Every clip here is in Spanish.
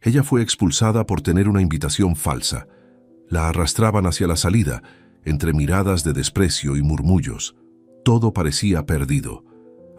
Ella fue expulsada por tener una invitación falsa. La arrastraban hacia la salida, entre miradas de desprecio y murmullos. Todo parecía perdido,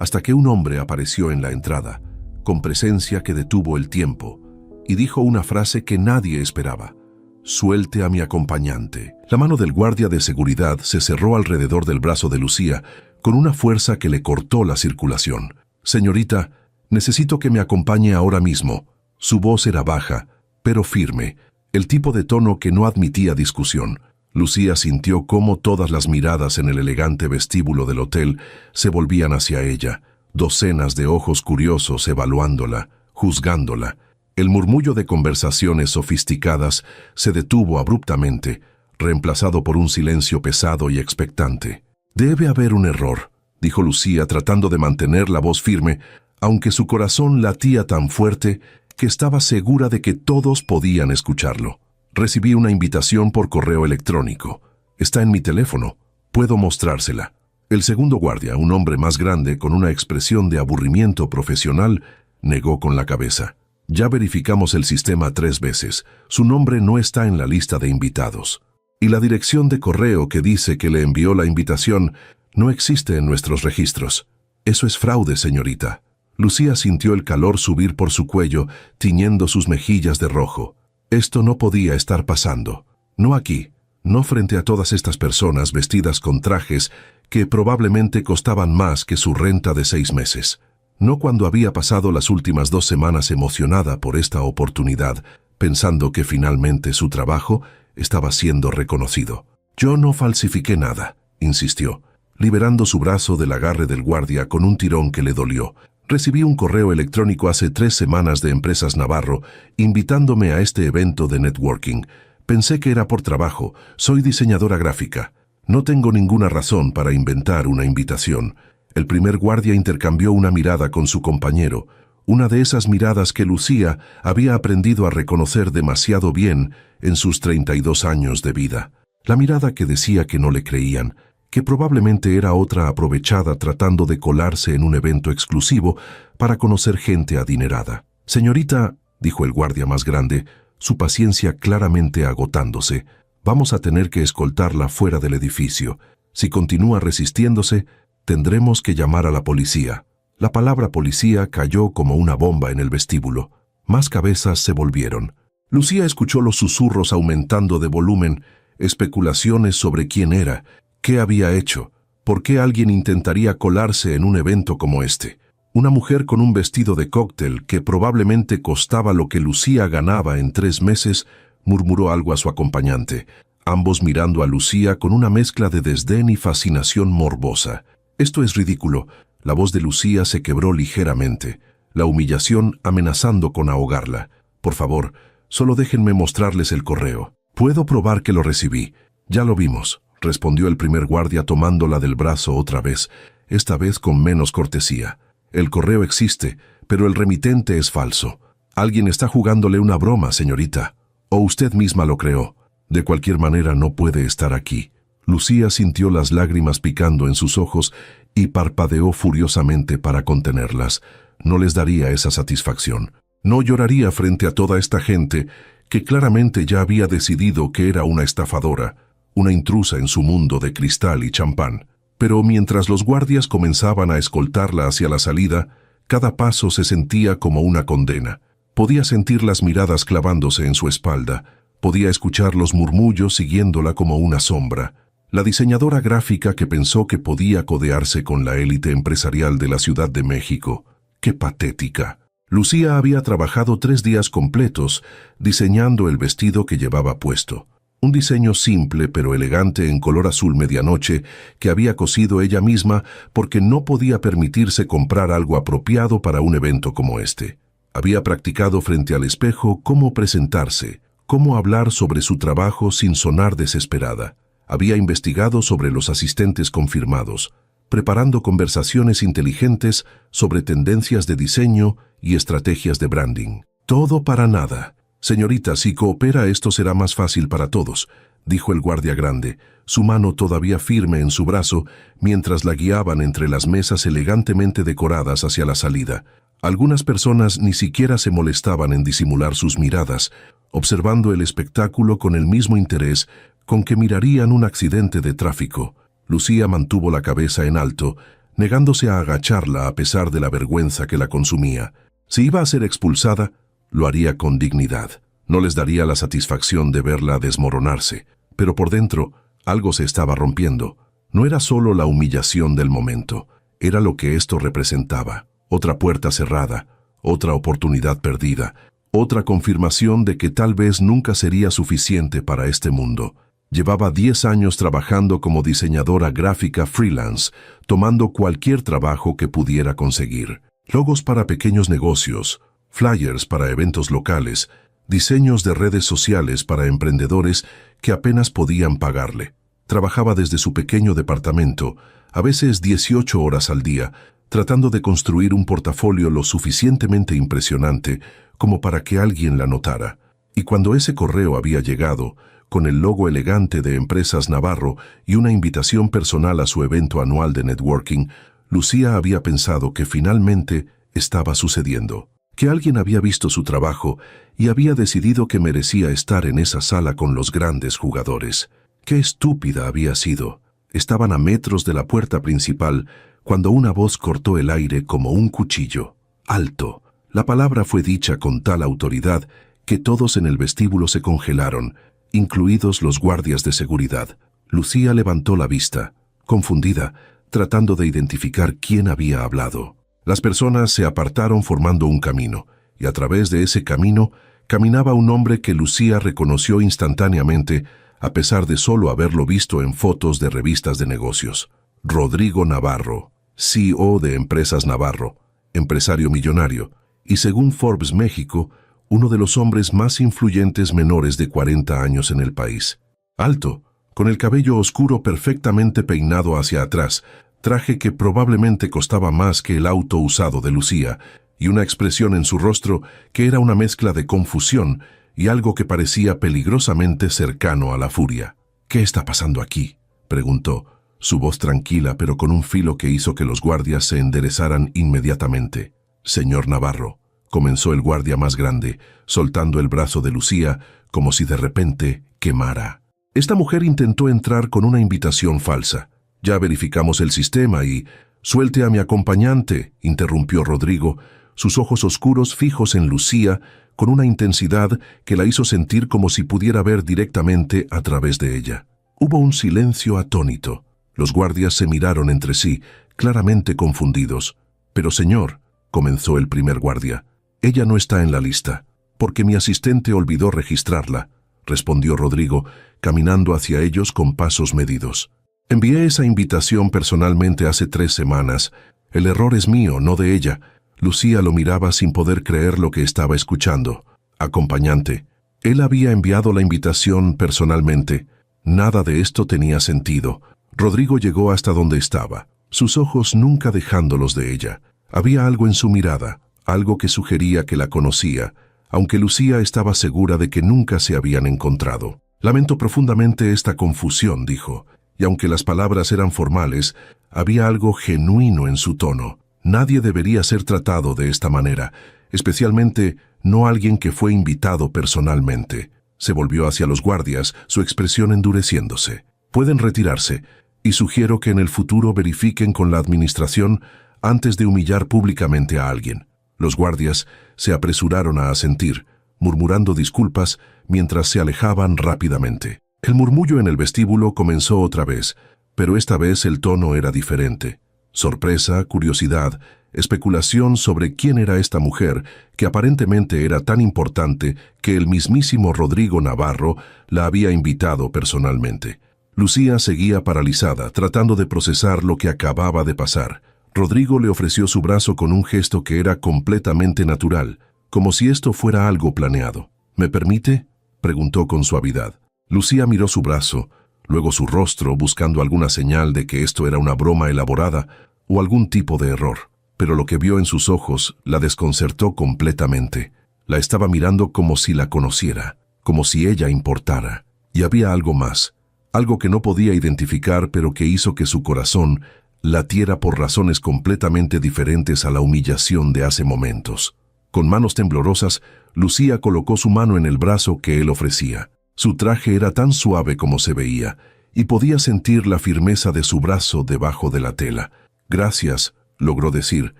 hasta que un hombre apareció en la entrada, con presencia que detuvo el tiempo, y dijo una frase que nadie esperaba. «Suelte a mi acompañante». La mano del guardia de seguridad se cerró alrededor del brazo de Lucía con una fuerza que le cortó la circulación. «Señorita, necesito que me acompañe ahora mismo». Su voz era baja, pero firme, el tipo de tono que no admitía discusión. Lucía sintió cómo todas las miradas en el elegante vestíbulo del hotel se volvían hacia ella, docenas de ojos curiosos evaluándola, juzgándola. El murmullo de conversaciones sofisticadas se detuvo abruptamente, reemplazado por un silencio pesado y expectante. «Debe haber un error», dijo Lucía tratando de mantener la voz firme, aunque su corazón latía tan fuerte que estaba segura de que todos podían escucharlo. «Recibí una invitación por correo electrónico. Está en mi teléfono. Puedo mostrársela». El segundo guardia, un hombre más grande con una expresión de aburrimiento profesional, negó con la cabeza. «Ya verificamos el sistema 3 veces. Su nombre no está en la lista de invitados. Y la dirección de correo que dice que le envió la invitación no existe en nuestros registros. Eso es fraude, señorita». Lucía sintió el calor subir por su cuello, tiñendo sus mejillas de rojo. Esto no podía estar pasando. No aquí, no frente a todas estas personas vestidas con trajes que probablemente costaban más que su renta de 6 meses. No cuando había pasado las últimas 2 semanas emocionada por esta oportunidad, pensando que finalmente su trabajo estaba siendo reconocido. «Yo no falsifiqué nada», insistió, liberando su brazo del agarre del guardia con un tirón que le dolió. «Recibí un correo electrónico hace 3 semanas de Empresas Navarro invitándome a este evento de networking. Pensé que era por trabajo. Soy diseñadora gráfica. No tengo ninguna razón para inventar una invitación». El primer guardia intercambió una mirada con su compañero, una de esas miradas que Lucía había aprendido a reconocer demasiado bien en sus 32 años de vida. La mirada que decía que no le creían, que probablemente era otra aprovechada tratando de colarse en un evento exclusivo para conocer gente adinerada. «Señorita», dijo el guardia más grande, su paciencia claramente agotándose, «vamos a tener que escoltarla fuera del edificio. Si continúa resistiéndose, tendremos que llamar a la policía». La palabra policía cayó como una bomba en el vestíbulo. Más cabezas se volvieron. Lucía escuchó los susurros aumentando de volumen, especulaciones sobre quién era, qué había hecho, por qué alguien intentaría colarse en un evento como este. Una mujer con un vestido de cóctel que probablemente costaba lo que Lucía ganaba en 3 meses, murmuró algo a su acompañante, ambos mirando a Lucía con una mezcla de desdén y fascinación morbosa. «Esto es ridículo». La voz de Lucía se quebró ligeramente, la humillación amenazando con ahogarla. «Por favor, solo déjenme mostrarles el correo. Puedo probar que lo recibí». «Ya lo vimos», respondió el primer guardia tomándola del brazo otra vez, esta vez con menos cortesía. «El correo existe, pero el remitente es falso. Alguien está jugándole una broma, señorita. O usted misma lo creó. De cualquier manera no puede estar aquí». Lucía sintió las lágrimas picando en sus ojos y parpadeó furiosamente para contenerlas. No les daría esa satisfacción. No lloraría frente a toda esta gente que claramente ya había decidido que era una estafadora, una intrusa en su mundo de cristal y champán. Pero mientras los guardias comenzaban a escoltarla hacia la salida, cada paso se sentía como una condena. Podía sentir las miradas clavándose en su espalda, podía escuchar los murmullos siguiéndola como una sombra. La diseñadora gráfica que pensó que podía codearse con la élite empresarial de la Ciudad de México. ¡Qué patética! Lucía había trabajado 3 días completos diseñando el vestido que llevaba puesto. Un diseño simple pero elegante en color azul medianoche que había cosido ella misma porque no podía permitirse comprar algo apropiado para un evento como este. Había practicado frente al espejo cómo presentarse, cómo hablar sobre su trabajo sin sonar desesperada. Había investigado sobre los asistentes confirmados, preparando conversaciones inteligentes sobre tendencias de diseño y estrategias de branding. Todo para nada. «Señorita, si coopera esto será más fácil para todos», dijo el guardia grande, su mano todavía firme en su brazo, mientras la guiaban entre las mesas elegantemente decoradas hacia la salida. Algunas personas ni siquiera se molestaban en disimular sus miradas, observando el espectáculo con el mismo interés con que mirarían un accidente de tráfico. Lucía mantuvo la cabeza en alto, negándose a agacharla a pesar de la vergüenza que la consumía. Si iba a ser expulsada, lo haría con dignidad. No les daría la satisfacción de verla desmoronarse, pero por dentro algo se estaba rompiendo. No era solo la humillación del momento, era lo que esto representaba. Otra puerta cerrada, otra oportunidad perdida, otra confirmación de que tal vez nunca sería suficiente para este mundo. Llevaba 10 años trabajando como diseñadora gráfica freelance, tomando cualquier trabajo que pudiera conseguir. Logos para pequeños negocios, flyers para eventos locales, diseños de redes sociales para emprendedores que apenas podían pagarle. Trabajaba desde su pequeño departamento, a veces 18 horas al día, tratando de construir un portafolio lo suficientemente impresionante como para que alguien la notara. Y cuando ese correo había llegado, con el logo elegante de Empresas Navarro y una invitación personal a su evento anual de networking, Lucía había pensado que finalmente estaba sucediendo, que alguien había visto su trabajo y había decidido que merecía estar en esa sala con los grandes jugadores. ¡Qué estúpida había sido! Estaban a metros de la puerta principal cuando una voz cortó el aire como un cuchillo. ¡Alto! La palabra fue dicha con tal autoridad que todos en el vestíbulo se congelaron, incluidos los guardias de seguridad. Lucía levantó la vista, confundida, tratando de identificar quién había hablado. Las personas se apartaron formando un camino, y a través de ese camino caminaba un hombre que Lucía reconoció instantáneamente, a pesar de solo haberlo visto en fotos de revistas de negocios. Rodrigo Navarro, CEO de Empresas Navarro, empresario millonario, y según Forbes México, uno de los hombres más influyentes menores de 40 años en el país. Alto, con el cabello oscuro perfectamente peinado hacia atrás, traje que probablemente costaba más que el auto usado de Lucía, y una expresión en su rostro que era una mezcla de confusión y algo que parecía peligrosamente cercano a la furia. «¿Qué está pasando aquí?», preguntó, su voz tranquila pero con un filo que hizo que los guardias se enderezaran inmediatamente. «Señor Navarro», comenzó el guardia más grande, soltando el brazo de Lucía como si de repente quemara. «Esta mujer intentó entrar con una invitación falsa. Ya verificamos el sistema y...» «Suelte a mi acompañante», interrumpió Rodrigo, sus ojos oscuros fijos en Lucía con una intensidad que la hizo sentir como si pudiera ver directamente a través de ella. Hubo un silencio atónito. Los guardias se miraron entre sí, claramente confundidos. «Pero señor», comenzó el primer guardia, «ella no está en la lista, porque mi asistente olvidó registrarla», respondió Rodrigo, caminando hacia ellos con pasos medidos. «Envié esa invitación personalmente hace 3 semanas. El error es mío, no de ella». Lucía lo miraba sin poder creer lo que estaba escuchando. «Acompañante, él había enviado la invitación personalmente». Nada de esto tenía sentido. Rodrigo llegó hasta donde estaba, sus ojos nunca dejándolos de ella. Había algo en su mirada, algo que sugería que la conocía, aunque Lucía estaba segura de que nunca se habían encontrado. «Lamento profundamente esta confusión», dijo, y aunque las palabras eran formales, había algo genuino en su tono. Nadie debería ser tratado de esta manera, especialmente no alguien que fue invitado personalmente. Se volvió hacia los guardias, su expresión endureciéndose. «Pueden retirarse, y sugiero que en el futuro verifiquen con la administración antes de humillar públicamente a alguien». Los guardias se apresuraron a asentir, murmurando disculpas mientras se alejaban rápidamente. El murmullo en el vestíbulo comenzó otra vez, pero esta vez el tono era diferente. Sorpresa, curiosidad, especulación sobre quién era esta mujer que aparentemente era tan importante que el mismísimo Rodrigo Navarro la había invitado personalmente. Lucía seguía paralizada, tratando de procesar lo que acababa de pasar. Rodrigo le ofreció su brazo con un gesto que era completamente natural, como si esto fuera algo planeado. «¿Me permite?», preguntó con suavidad. Lucía miró su brazo, luego su rostro, buscando alguna señal de que esto era una broma elaborada o algún tipo de error. Pero lo que vio en sus ojos la desconcertó completamente. La estaba mirando como si la conociera, como si ella importara. Y había algo más, algo que no podía identificar pero que hizo que su corazón latiera por razones completamente diferentes a la humillación de hace momentos. Con manos temblorosas, Lucía colocó su mano en el brazo que él ofrecía. Su traje era tan suave como se veía, y podía sentir la firmeza de su brazo debajo de la tela. «Gracias», logró decir,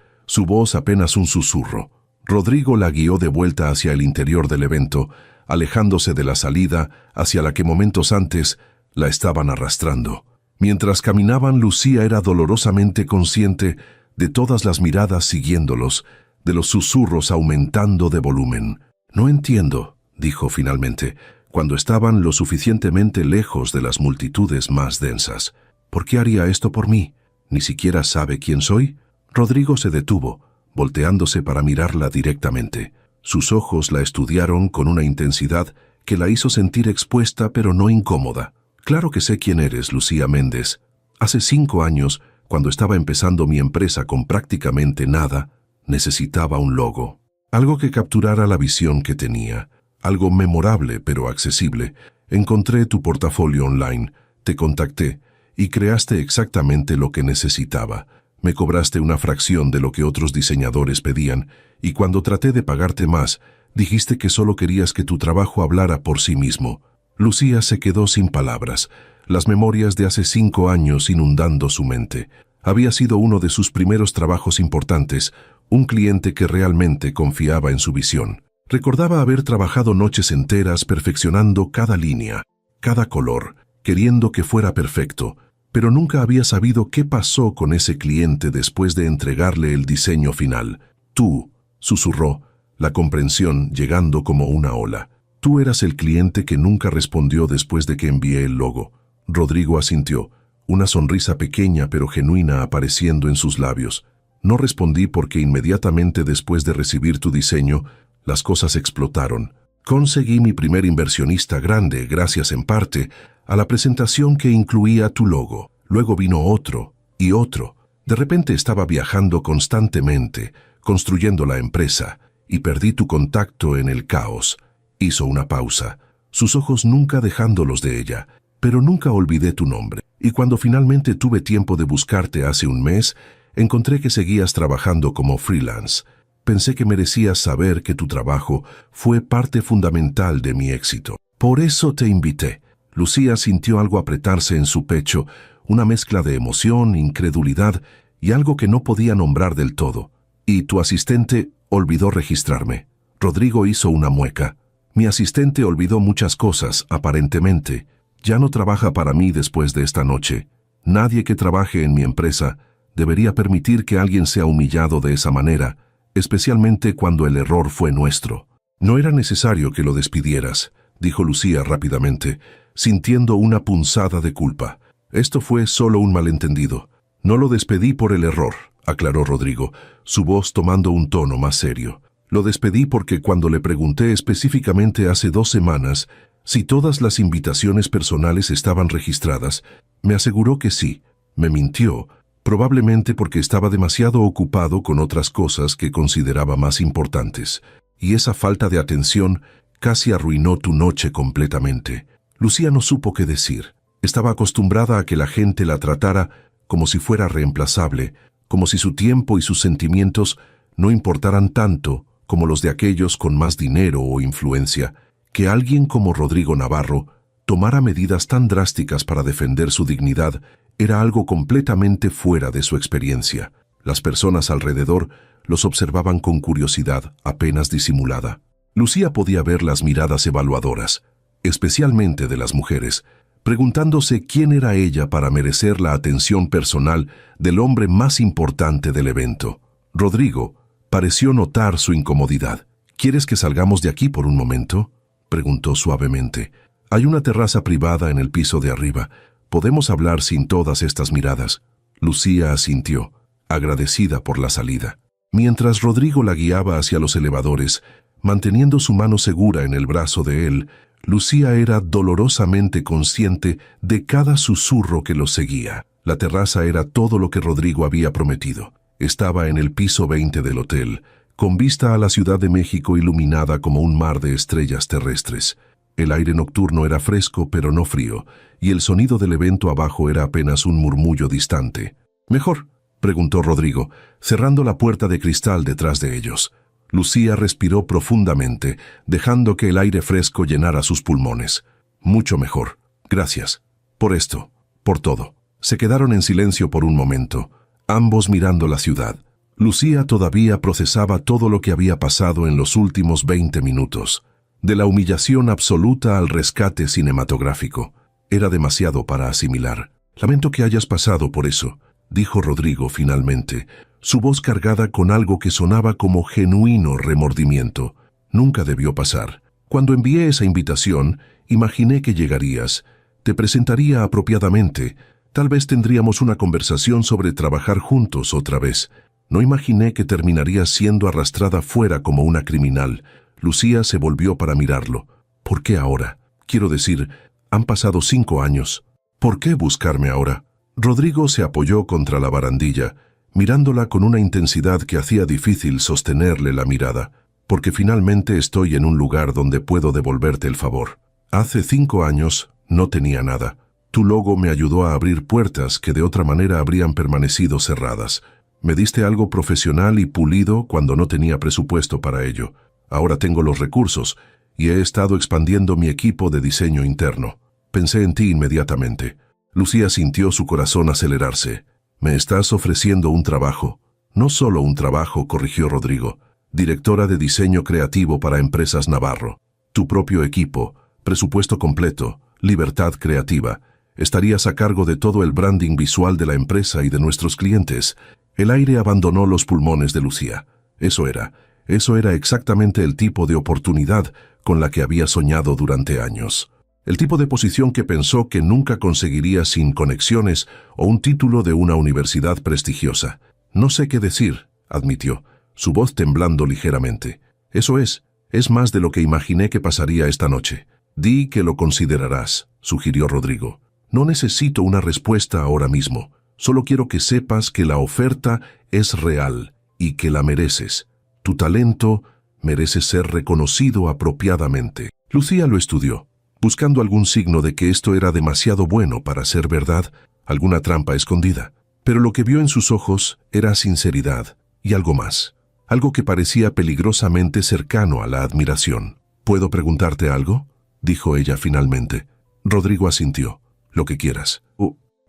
su voz apenas un susurro. Rodrigo la guió de vuelta hacia el interior del evento, alejándose de la salida hacia la que momentos antes la estaban arrastrando. Mientras caminaban, Lucía era dolorosamente consciente de todas las miradas siguiéndolos, de los susurros aumentando de volumen. «No entiendo», dijo finalmente, cuando estaban lo suficientemente lejos de las multitudes más densas. «¿Por qué haría esto por mí? ¿Ni siquiera sabe quién soy?» Rodrigo se detuvo, volteándose para mirarla directamente. Sus ojos la estudiaron con una intensidad que la hizo sentir expuesta pero no incómoda. «Claro que sé quién eres, Lucía Méndez. Hace 5 años, cuando estaba empezando mi empresa con prácticamente nada, necesitaba un logo. Algo que capturara la visión que tenía. Algo memorable pero accesible. Encontré tu portafolio online, te contacté y creaste exactamente lo que necesitaba. Me cobraste una fracción de lo que otros diseñadores pedían y cuando traté de pagarte más, dijiste que solo querías que tu trabajo hablara por sí mismo». Lucía se quedó sin palabras, las memorias de hace 5 años inundando su mente. Había sido uno de sus primeros trabajos importantes, un cliente que realmente confiaba en su visión. Recordaba haber trabajado noches enteras perfeccionando cada línea, cada color, queriendo que fuera perfecto, pero nunca había sabido qué pasó con ese cliente después de entregarle el diseño final. «Tú», susurró, la comprensión llegando como una ola. «Tú eras el cliente que nunca respondió después de que envié el logo». Rodrigo asintió, una sonrisa pequeña pero genuina apareciendo en sus labios. «No respondí porque inmediatamente después de recibir tu diseño, las cosas explotaron. Conseguí mi primer inversionista grande gracias en parte a la presentación que incluía tu logo. Luego vino otro y otro. De repente estaba viajando constantemente, construyendo la empresa, y perdí tu contacto en el caos». Hizo una pausa, sus ojos nunca dejándolos de ella. «Pero nunca olvidé tu nombre. Y cuando finalmente tuve tiempo de buscarte hace un mes, encontré que seguías trabajando como freelance. Pensé que merecías saber que tu trabajo fue parte fundamental de mi éxito. Por eso te invité». Lucía sintió algo apretarse en su pecho, una mezcla de emoción, incredulidad y algo que no podía nombrar del todo. «Y tu asistente olvidó registrarme». Rodrigo hizo una mueca. «Mi asistente olvidó muchas cosas, aparentemente. Ya no trabaja para mí después de esta noche. Nadie que trabaje en mi empresa debería permitir que alguien sea humillado de esa manera, especialmente cuando el error fue nuestro». «No era necesario que lo despidieras», dijo Lucía rápidamente, sintiendo una punzada de culpa. «Esto fue solo un malentendido. No lo despedí por el error», aclaró Rodrigo, su voz tomando un tono más serio. «Lo despedí porque cuando le pregunté específicamente hace 2 semanas si todas las invitaciones personales estaban registradas, me aseguró que sí. Me mintió, probablemente porque estaba demasiado ocupado con otras cosas que consideraba más importantes. Y esa falta de atención casi arruinó tu noche completamente». Lucía no supo qué decir. Estaba acostumbrada a que la gente la tratara como si fuera reemplazable, como si su tiempo y sus sentimientos no importaran tanto como los de aquellos con más dinero o influencia. Que alguien como Rodrigo Navarro tomara medidas tan drásticas para defender su dignidad era algo completamente fuera de su experiencia. Las personas alrededor los observaban con curiosidad apenas disimulada. Lucía podía ver las miradas evaluadoras, especialmente de las mujeres, preguntándose quién era ella para merecer la atención personal del hombre más importante del evento. Rodrigo pareció notar su incomodidad. «¿Quieres que salgamos de aquí por un momento?», preguntó suavemente. «Hay una terraza privada en el piso de arriba. Podemos hablar sin todas estas miradas». Lucía asintió, agradecida por la salida. Mientras Rodrigo la guiaba hacia los elevadores, manteniendo su mano segura en el brazo de él, Lucía era dolorosamente consciente de cada susurro que los seguía. La terraza era todo lo que Rodrigo había prometido. Estaba en el piso 20 del hotel, con vista a la Ciudad de México iluminada como un mar de estrellas terrestres. El aire nocturno era fresco pero no frío, y el sonido del evento abajo era apenas un murmullo distante. Mejor, preguntó Rodrigo, cerrando la puerta de cristal detrás de ellos. Lucía respiró profundamente, dejando que el aire fresco llenara sus pulmones. Mucho mejor. Gracias. Por esto. Por todo. Se quedaron en silencio por un momento, ambos mirando la ciudad. Lucía todavía procesaba todo lo que había pasado en los últimos 20 minutos. De la humillación absoluta al rescate cinematográfico. Era demasiado para asimilar. Lamento que hayas pasado por eso, dijo Rodrigo finalmente, su voz cargada con algo que sonaba como genuino remordimiento. Nunca debió pasar. Cuando envié esa invitación, imaginé que llegarías. Te presentaría apropiadamente. Tal vez tendríamos una conversación sobre trabajar juntos otra vez. No imaginé que terminarías siendo arrastrada fuera como una criminal. Lucía se volvió para mirarlo. ¿Por qué ahora? Quiero decir, han pasado 5 años. ¿Por qué buscarme ahora? Rodrigo se apoyó contra la barandilla, mirándola con una intensidad que hacía difícil sostenerle la mirada. Porque finalmente estoy en un lugar donde puedo devolverte el favor. Hace 5 años no tenía nada. Tu logo me ayudó a abrir puertas que de otra manera habrían permanecido cerradas. Me diste algo profesional y pulido cuando no tenía presupuesto para ello. Ahora tengo los recursos y he estado expandiendo mi equipo de diseño interno. Pensé en ti inmediatamente. Lucía sintió su corazón acelerarse. ¿Me estás ofreciendo un trabajo? No solo un trabajo, corrigió Rodrigo. Directora de diseño creativo para Empresas Navarro. Tu propio equipo, presupuesto completo, libertad creativa. Estarías a cargo de todo el branding visual de la empresa y de nuestros clientes. El aire abandonó los pulmones de Lucía. Eso era exactamente el tipo de oportunidad con la que había soñado durante años. El tipo de posición que pensó que nunca conseguiría sin conexiones o un título de una universidad prestigiosa. No sé qué decir, admitió, su voz temblando ligeramente. Eso es más de lo que imaginé que pasaría esta noche. Di que lo considerarás, sugirió Rodrigo. No necesito una respuesta ahora mismo. Solo quiero que sepas que la oferta es real y que la mereces. Tu talento merece ser reconocido apropiadamente. Lucía lo estudió, buscando algún signo de que esto era demasiado bueno para ser verdad, alguna trampa escondida. Pero lo que vio en sus ojos era sinceridad y algo más, algo que parecía peligrosamente cercano a la admiración. ¿Puedo preguntarte algo?, dijo ella finalmente. Rodrigo asintió. Lo que quieras.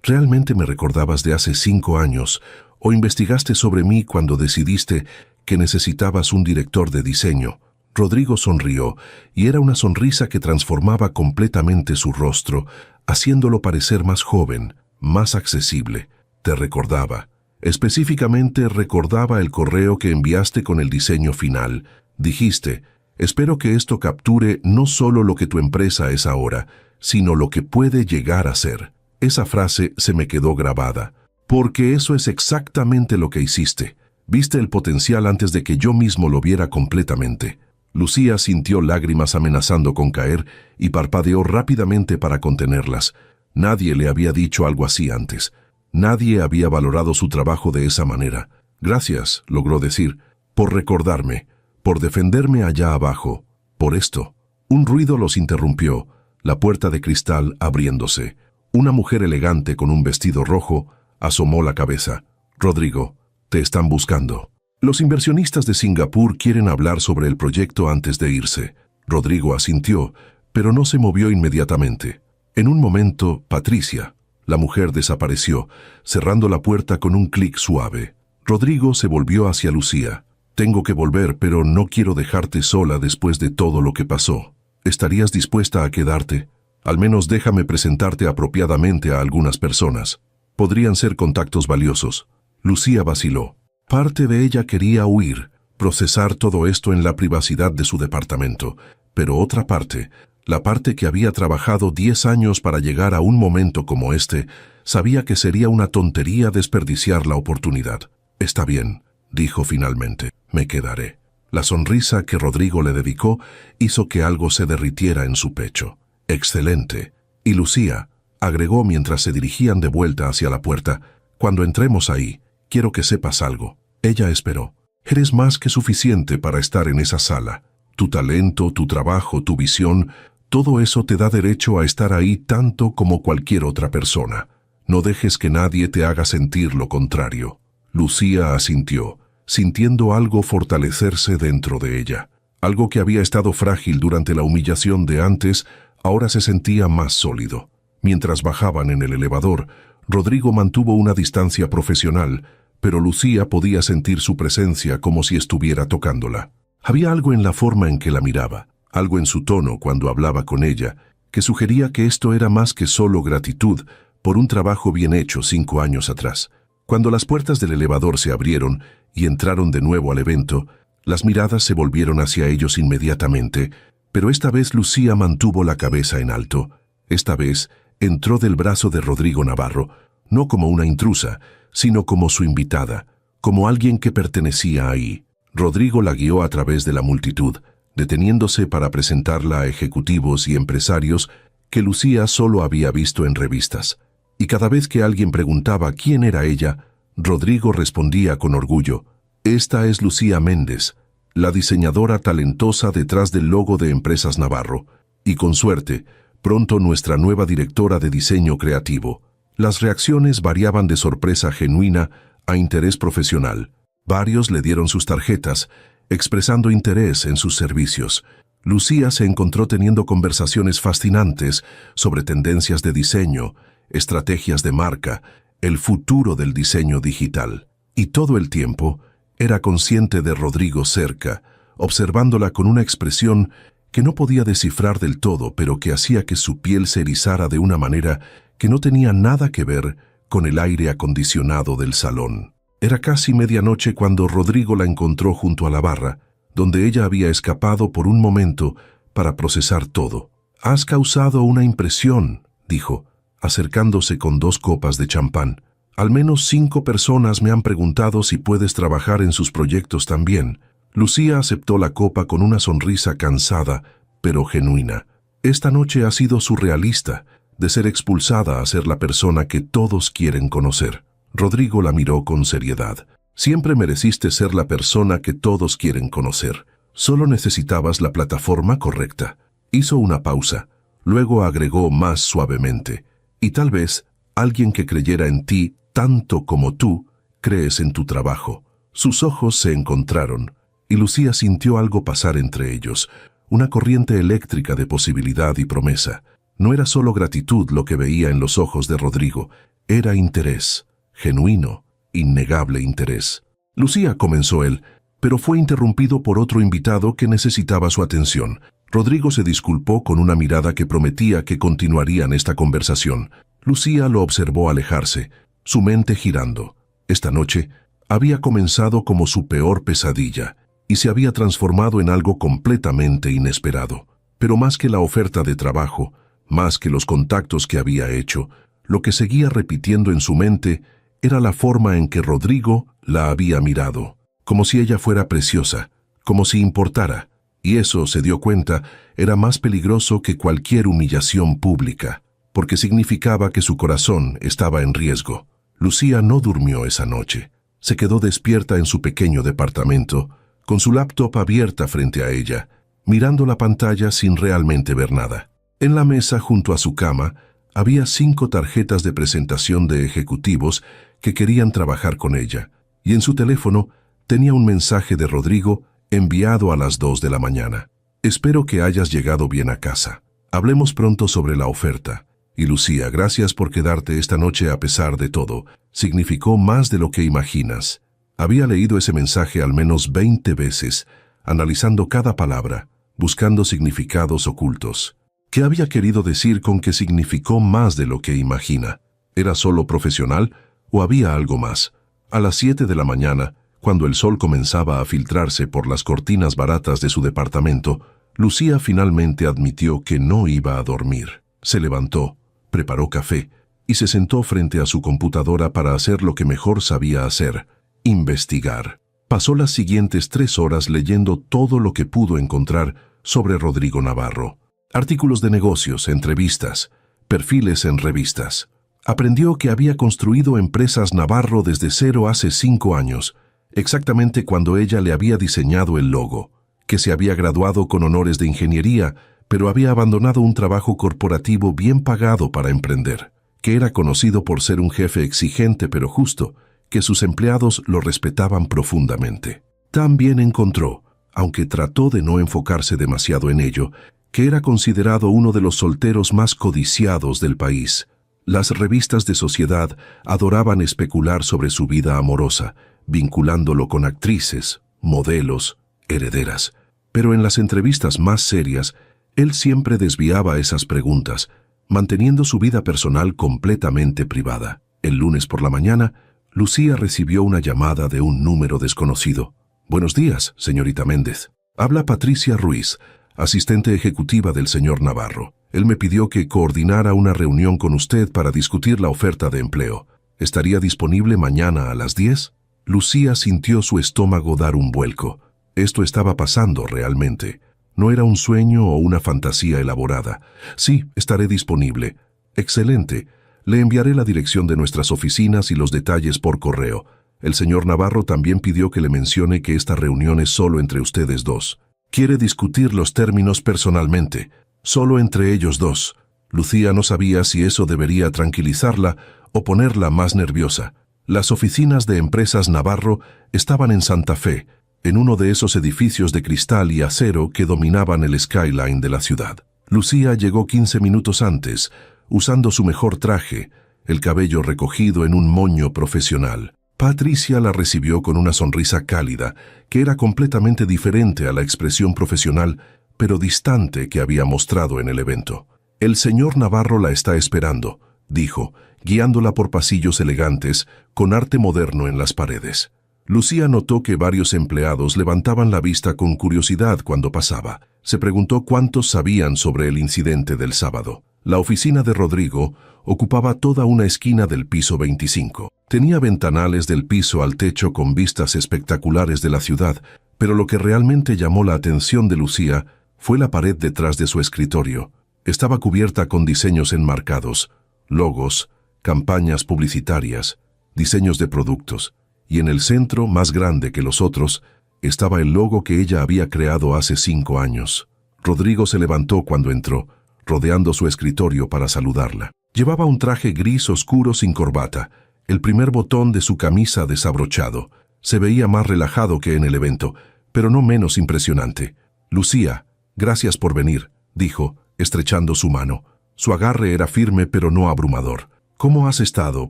¿Realmente me recordabas de hace 5 años o investigaste sobre mí cuando decidiste que necesitabas un director de diseño? Rodrigo sonrió, y era una sonrisa que transformaba completamente su rostro, haciéndolo parecer más joven, más accesible. Te recordaba. Específicamente recordaba el correo que enviaste con el diseño final. Dijiste, espero que esto capture no solo lo que tu empresa es ahora, sino lo que puede llegar a ser. Esa frase se me quedó grabada, porque eso es exactamente lo que hiciste. Viste el potencial antes de que yo mismo lo viera completamente. Lucía sintió lágrimas amenazando con caer y parpadeó rápidamente para contenerlas. Nadie le había dicho algo así antes. Nadie había valorado su trabajo de esa manera. Gracias, logró decir, por recordarme, por defenderme allá abajo, por esto. Un ruido los interrumpió, la puerta de cristal abriéndose. Una mujer elegante con un vestido rojo asomó la cabeza. Rodrigo, te están buscando. Los inversionistas de Singapur quieren hablar sobre el proyecto antes de irse. Rodrigo asintió, pero no se movió inmediatamente. En un momento, Patricia, la mujer, desapareció, cerrando la puerta con un clic suave. Rodrigo se volvió hacia Lucía. Tengo que volver, pero no quiero dejarte sola después de todo lo que pasó. ¿Estarías dispuesta a quedarte? Al menos déjame presentarte apropiadamente a algunas personas. Podrían ser contactos valiosos. Lucía vaciló. Parte de ella quería huir, procesar todo esto en la privacidad de su departamento, pero otra parte, la parte que había trabajado 10 años para llegar a un momento como este, sabía que sería una tontería desperdiciar la oportunidad. Está bien, dijo finalmente, me quedaré. La sonrisa que Rodrigo le dedicó hizo que algo se derritiera en su pecho. Excelente. Y Lucía, agregó mientras se dirigían de vuelta hacia la puerta, cuando entremos ahí, quiero que sepas algo. Ella esperó. Eres más que suficiente para estar en esa sala. Tu talento, tu trabajo, tu visión, todo eso te da derecho a estar ahí tanto como cualquier otra persona. No dejes que nadie te haga sentir lo contrario. Lucía asintió, sintiendo algo fortalecerse dentro de ella. Algo que había estado frágil durante la humillación de antes, ahora se sentía más sólido. Mientras bajaban en el elevador, Rodrigo mantuvo una distancia profesional, pero Lucía podía sentir su presencia como si estuviera tocándola. Había algo en la forma en que la miraba, algo en su tono cuando hablaba con ella, que sugería que esto era más que solo gratitud por un trabajo bien hecho 5 años atrás. Cuando las puertas del elevador se abrieron y entraron de nuevo al evento, las miradas se volvieron hacia ellos inmediatamente, pero esta vez Lucía mantuvo la cabeza en alto. Esta vez entró del brazo de Rodrigo Navarro, no como una intrusa, sino como su invitada, como alguien que pertenecía ahí. Rodrigo la guió a través de la multitud, deteniéndose para presentarla a ejecutivos y empresarios que Lucía solo había visto en revistas. Y cada vez que alguien preguntaba quién era ella, Rodrigo respondía con orgullo: «Esta es Lucía Méndez, la diseñadora talentosa detrás del logo de Empresas Navarro, y con suerte, pronto nuestra nueva directora de diseño creativo». Las reacciones variaban de sorpresa genuina a interés profesional. Varios le dieron sus tarjetas, expresando interés en sus servicios. Lucía se encontró teniendo conversaciones fascinantes sobre tendencias de diseño, estrategias de marca, el futuro del diseño digital. Y todo el tiempo era consciente de Rodrigo cerca, observándola con una expresión que no podía descifrar del todo, pero que hacía que su piel se erizara de una manera que no tenía nada que ver con el aire acondicionado del salón. Era casi medianoche cuando Rodrigo la encontró junto a la barra, donde ella había escapado por un momento para procesar todo. «Has causado una impresión», dijo, acercándose con 2 copas de champán. «Al menos 5 personas me han preguntado si puedes trabajar en sus proyectos también». Lucía aceptó la copa con una sonrisa cansada, pero genuina. Esta noche ha sido surrealista, de ser expulsada a ser la persona que todos quieren conocer. Rodrigo la miró con seriedad. «Siempre mereciste ser la persona que todos quieren conocer. Solo necesitabas la plataforma correcta». Hizo una pausa, luego agregó más suavemente: «Y tal vez alguien que creyera en ti tanto como tú crees en tu trabajo». Sus ojos se encontraron, y Lucía sintió algo pasar entre ellos, una corriente eléctrica de posibilidad y promesa. No era solo gratitud lo que veía en los ojos de Rodrigo, era interés, genuino, innegable interés. «Lucía», comenzó él, pero fue interrumpido por otro invitado que necesitaba su atención. Rodrigo se disculpó con una mirada que prometía que continuarían esta conversación. Lucía lo observó alejarse, su mente girando. Esta noche había comenzado como su peor pesadilla y se había transformado en algo completamente inesperado. Pero más que la oferta de trabajo, más que los contactos que había hecho, lo que seguía repitiendo en su mente era la forma en que Rodrigo la había mirado, como si ella fuera preciosa, como si importara, y eso, se dio cuenta, era más peligroso que cualquier humillación pública, porque significaba que su corazón estaba en riesgo. Lucía no durmió esa noche. Se quedó despierta en su pequeño departamento, con su laptop abierta frente a ella, mirando la pantalla sin realmente ver nada. En la mesa junto a su cama había 5 tarjetas de presentación de ejecutivos que querían trabajar con ella, y en su teléfono tenía un mensaje de Rodrigo enviado a las 2 de la mañana. «Espero que hayas llegado bien a casa. Hablemos pronto sobre la oferta. Y Lucía, gracias por quedarte esta noche a pesar de todo. Significó más de lo que imaginas». Había leído ese mensaje al menos 20 veces, analizando cada palabra, buscando significados ocultos. ¿Qué había querido decir con que significó más de lo que imagina? ¿Era solo profesional o había algo más? A las 7 de la mañana, cuando el sol comenzaba a filtrarse por las cortinas baratas de su departamento, Lucía finalmente admitió que no iba a dormir. Se levantó, preparó café y se sentó frente a su computadora para hacer lo que mejor sabía hacer: investigar. Pasó las siguientes 3 horas leyendo todo lo que pudo encontrar sobre Rodrigo Navarro. Artículos de negocios, entrevistas, perfiles en revistas. Aprendió que había construido Empresas Navarro desde cero hace 5 años, exactamente cuando ella le había diseñado el logo, que se había graduado con honores de ingeniería, pero había abandonado un trabajo corporativo bien pagado para emprender, que era conocido por ser un jefe exigente pero justo, que sus empleados lo respetaban profundamente. También encontró, aunque trató de no enfocarse demasiado en ello, que era considerado uno de los solteros más codiciados del país. Las revistas de sociedad adoraban especular sobre su vida amorosa, vinculándolo con actrices, modelos, herederas. Pero en las entrevistas más serias, él siempre desviaba esas preguntas, manteniendo su vida personal completamente privada. El lunes por la mañana, Lucía recibió una llamada de un número desconocido. «Buenos días, señorita Méndez. Habla Patricia Ruiz, asistente ejecutiva del señor Navarro. Él me pidió que coordinara una reunión con usted para discutir la oferta de empleo. ¿Estaría disponible mañana a las 10? Lucía sintió su estómago dar un vuelco. Esto estaba pasando realmente. No era un sueño o una fantasía elaborada. «Sí, estaré disponible». «Excelente. Le enviaré la dirección de nuestras oficinas y los detalles por correo. El señor Navarro también pidió que le mencione que esta reunión es solo entre ustedes dos. Quiere discutir los términos personalmente, solo entre ellos dos». Lucía no sabía si eso debería tranquilizarla o ponerla más nerviosa. Las oficinas de Empresas Navarro estaban en Santa Fe, en uno de esos edificios de cristal y acero que dominaban el skyline de la ciudad. Lucía llegó 15 minutos antes, usando su mejor traje, el cabello recogido en un moño profesional. Patricia la recibió con una sonrisa cálida, que era completamente diferente a la expresión profesional, pero distante que había mostrado en el evento. «El señor Navarro la está esperando», dijo, guiándola por pasillos elegantes, con arte moderno en las paredes. Lucía notó que varios empleados levantaban la vista con curiosidad cuando pasaba. Se preguntó cuántos sabían sobre el incidente del sábado. La oficina de Rodrigo ocupaba toda una esquina del piso 25. Tenía ventanales del piso al techo con vistas espectaculares de la ciudad, pero lo que realmente llamó la atención de Lucía fue la pared detrás de su escritorio. Estaba cubierta con diseños enmarcados, logos, campañas publicitarias, diseños de productos, y en el centro, más grande que los otros, estaba el logo que ella había creado hace 5 años. Rodrigo se levantó cuando entró, rodeando su escritorio para saludarla. Llevaba un traje gris oscuro sin corbata, el primer botón de su camisa desabrochado. Se veía más relajado que en el evento, pero no menos impresionante. «Lucía, gracias por venir», dijo, estrechando su mano. Su agarre era firme pero no abrumador. «¿Cómo has estado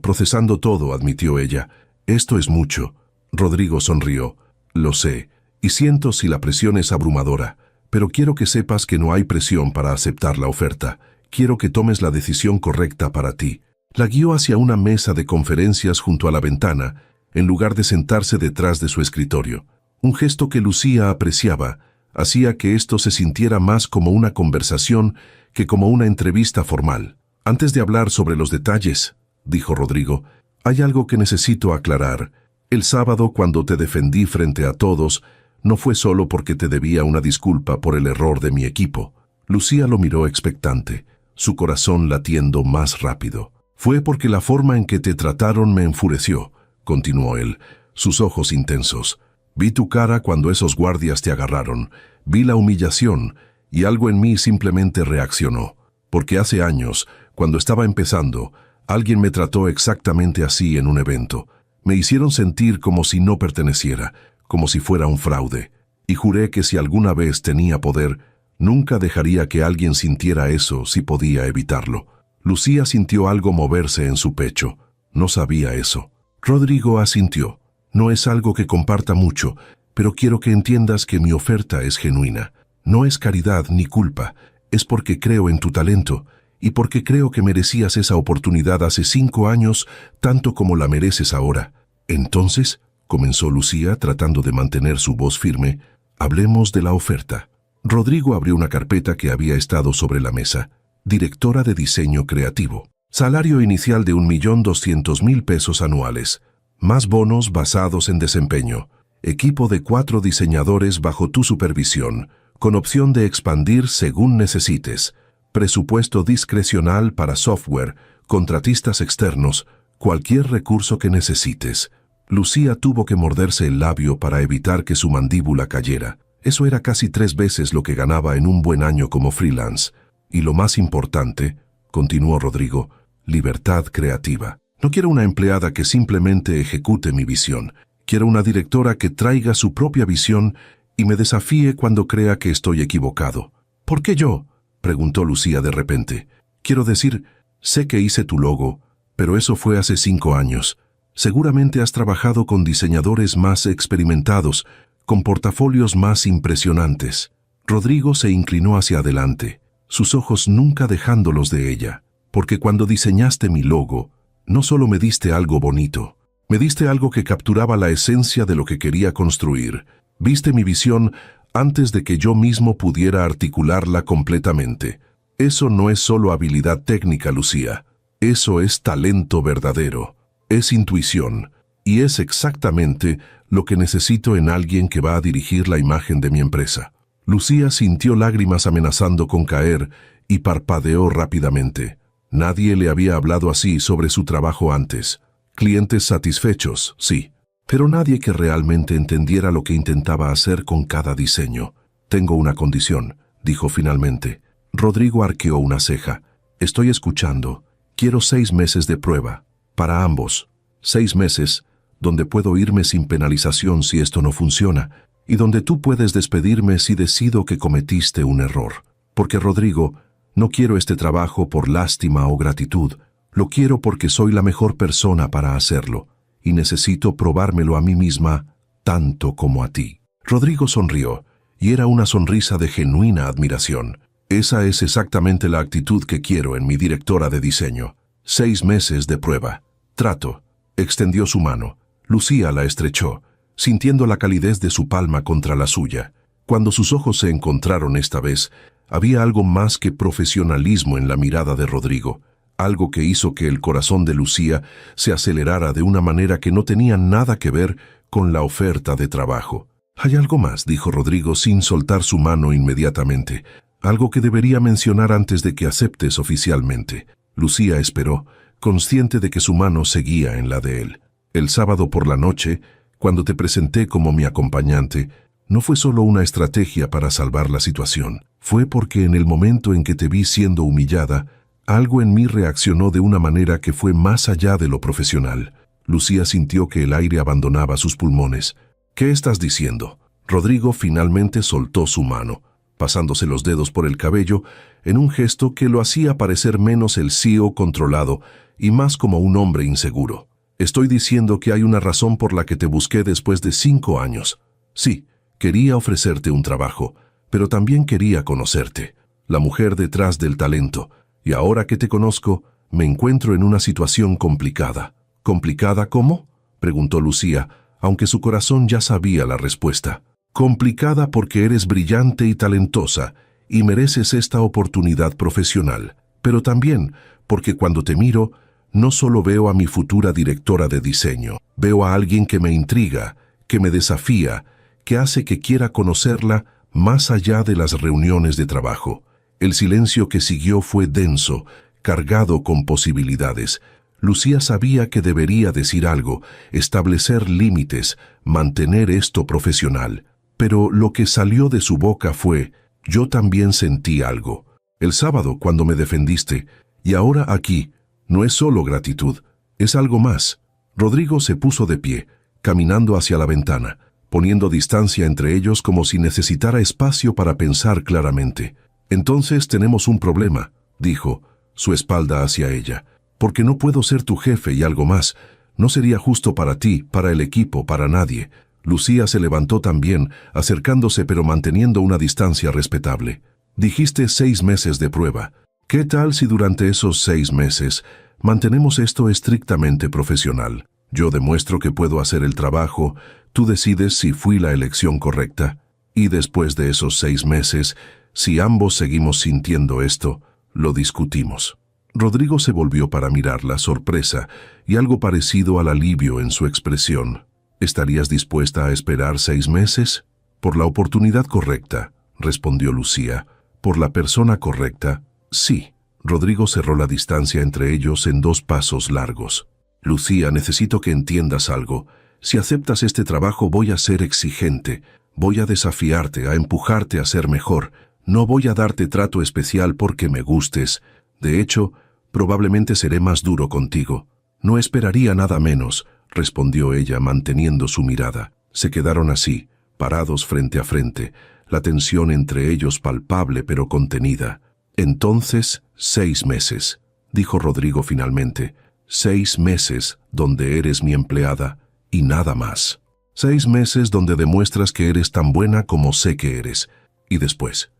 procesando todo?», admitió ella. «Esto es mucho». Rodrigo sonrió. «Lo sé, y siento si la presión es abrumadora, pero quiero que sepas que no hay presión para aceptar la oferta. Quiero que tomes la decisión correcta para ti». La guió hacia una mesa de conferencias junto a la ventana, en lugar de sentarse detrás de su escritorio. Un gesto que Lucía apreciaba hacía que esto se sintiera más como una conversación que como una entrevista formal. «Antes de hablar sobre los detalles», dijo Rodrigo, «hay algo que necesito aclarar. El sábado, cuando te defendí frente a todos, no fue solo porque te debía una disculpa por el error de mi equipo». Lucía lo miró expectante, su corazón latiendo más rápido. «Fue porque la forma en que te trataron me enfureció», continuó él, sus ojos intensos. «Vi tu cara cuando esos guardias te agarraron, vi la humillación, y algo en mí simplemente reaccionó. Porque hace años, cuando estaba empezando, alguien me trató exactamente así en un evento. Me hicieron sentir como si no perteneciera, como si fuera un fraude. Y juré que si alguna vez tenía poder, nunca dejaría que alguien sintiera eso si podía evitarlo». Lucía sintió algo moverse en su pecho. No sabía eso. Rodrigo asintió. «No es algo que comparta mucho, pero quiero que entiendas que mi oferta es genuina. No es caridad ni culpa, es porque creo en tu talento y porque creo que merecías esa oportunidad hace 5 años tanto como la mereces ahora». «Entonces», comenzó Lucía tratando de mantener su voz firme, «hablemos de la oferta». Rodrigo abrió una carpeta que había estado sobre la mesa. Directora de diseño creativo. Salario inicial de 1.200.000 pesos anuales. Más bonos basados en desempeño. Equipo de 4 diseñadores bajo tu supervisión, con opción de expandir según necesites. Presupuesto discrecional para software, contratistas externos, cualquier recurso que necesites. Lucía tuvo que morderse el labio para evitar que su mandíbula cayera. Eso era casi 3 veces lo que ganaba en un buen año como freelance. «Y lo más importante», continuó Rodrigo, libertad creativa. No quiero una empleada que simplemente ejecute mi visión. Quiero una directora que traiga su propia visión y me desafíe cuando crea que estoy equivocado. ¿Por qué yo?, preguntó Lucía de repente. Quiero decir, sé que hice tu logo, pero eso fue hace 5 años. Seguramente has trabajado con diseñadores más experimentados, con portafolios más impresionantes. Rodrigo se inclinó hacia adelante, sus ojos nunca dejándolos de ella. Porque cuando diseñaste mi logo, no solo me diste algo bonito, me diste algo que capturaba la esencia de lo que quería construir. Viste mi visión antes de que yo mismo pudiera articularla completamente. Eso no es solo habilidad técnica, Lucía. Eso es talento verdadero. Es intuición. Y es exactamente lo que necesito en alguien que va a dirigir la imagen de mi empresa. Lucía sintió lágrimas amenazando con caer y parpadeó rápidamente. Nadie le había hablado así sobre su trabajo antes. Clientes satisfechos, sí, pero nadie que realmente entendiera lo que intentaba hacer con cada diseño. Tengo una condición, dijo finalmente. Rodrigo arqueó una ceja. Estoy escuchando. Quiero 6 meses de prueba. Para ambos. 6 meses, donde puedo irme sin penalización si esto no funciona, y donde tú puedes despedirme si decido que cometiste un error. Porque, Rodrigo, no quiero este trabajo por lástima o gratitud. Lo quiero porque soy la mejor persona para hacerlo, y necesito probármelo a mí misma tanto como a ti. Rodrigo sonrió, y era una sonrisa de genuina admiración. Esa es exactamente la actitud que quiero en mi directora de diseño. 6 meses de prueba. Trato. Extendió su mano. Lucía la estrechó, sintiendo la calidez de su palma contra la suya. Cuando sus ojos se encontraron esta vez, había algo más que profesionalismo en la mirada de Rodrigo, algo que hizo que el corazón de Lucía se acelerara de una manera que no tenía nada que ver con la oferta de trabajo. «Hay algo más», dijo Rodrigo sin soltar su mano inmediatamente, «algo que debería mencionar antes de que aceptes oficialmente». Lucía esperó, consciente de que su mano seguía en la de él. «El sábado por la noche, cuando te presenté como mi acompañante, no fue solo una estrategia para salvar la situación. Fue porque en el momento en que te vi siendo humillada, algo en mí reaccionó de una manera que fue más allá de lo profesional». Lucía sintió que el aire abandonaba sus pulmones. «¿Qué estás diciendo?». Rodrigo finalmente soltó su mano, pasándose los dedos por el cabello, en un gesto que lo hacía parecer menos el CEO controlado y más como un hombre inseguro. «Estoy diciendo que hay una razón por la que te busqué después de 5 años. Sí, quería ofrecerte un trabajo, pero también quería conocerte, la mujer detrás del talento, y ahora que te conozco, me encuentro en una situación complicada». «¿Complicada cómo?», preguntó Lucía, aunque su corazón ya sabía la respuesta. «Complicada porque eres brillante y talentosa, y mereces esta oportunidad profesional, pero también porque cuando te miro, no solo veo a mi futura directora de diseño, veo a alguien que me intriga, que me desafía, que hace que quiera conocerla más allá de las reuniones de trabajo». El silencio que siguió fue denso, cargado con posibilidades. Lucía sabía que debería decir algo, establecer límites, mantener esto profesional. Pero lo que salió de su boca fue: «Yo también sentí algo. El sábado cuando me defendiste, y ahora aquí, no es solo gratitud, es algo más». Rodrigo se puso de pie, caminando hacia la ventana, poniendo distancia entre ellos como si necesitara espacio para pensar claramente. «Entonces tenemos un problema», dijo, su espalda hacia ella, «porque no puedo ser tu jefe y algo más. No sería justo para ti, para el equipo, para nadie». Lucía se levantó también, acercándose pero manteniendo una distancia respetable. «Dijiste 6 meses de prueba. ¿Qué tal si durante esos 6 meses mantenemos esto estrictamente profesional? Yo demuestro que puedo hacer el trabajo, tú decides si fui la elección correcta. Y después de esos 6 meses, si ambos seguimos sintiendo esto, lo discutimos». Rodrigo se volvió para mirarla, sorpresa y algo parecido al alivio en su expresión. «¿Estarías dispuesta a esperar 6 meses?» «Por la oportunidad correcta», respondió Lucía. «Por la persona correcta, sí». Rodrigo cerró la distancia entre ellos en 2 pasos largos. «Lucía, necesito que entiendas algo. Si aceptas este trabajo voy a ser exigente. Voy a desafiarte, a empujarte a ser mejor. No voy a darte trato especial porque me gustes. De hecho, Probablemente seré más duro contigo. No esperaría nada menos, respondió ella manteniendo su mirada. Se quedaron así, parados frente a frente, la tensión entre ellos palpable pero contenida. Entonces, 6 meses, dijo Rodrigo finalmente. 6 meses donde eres mi empleada y nada más. 6 meses donde demuestras que eres tan buena como sé que eres. Y después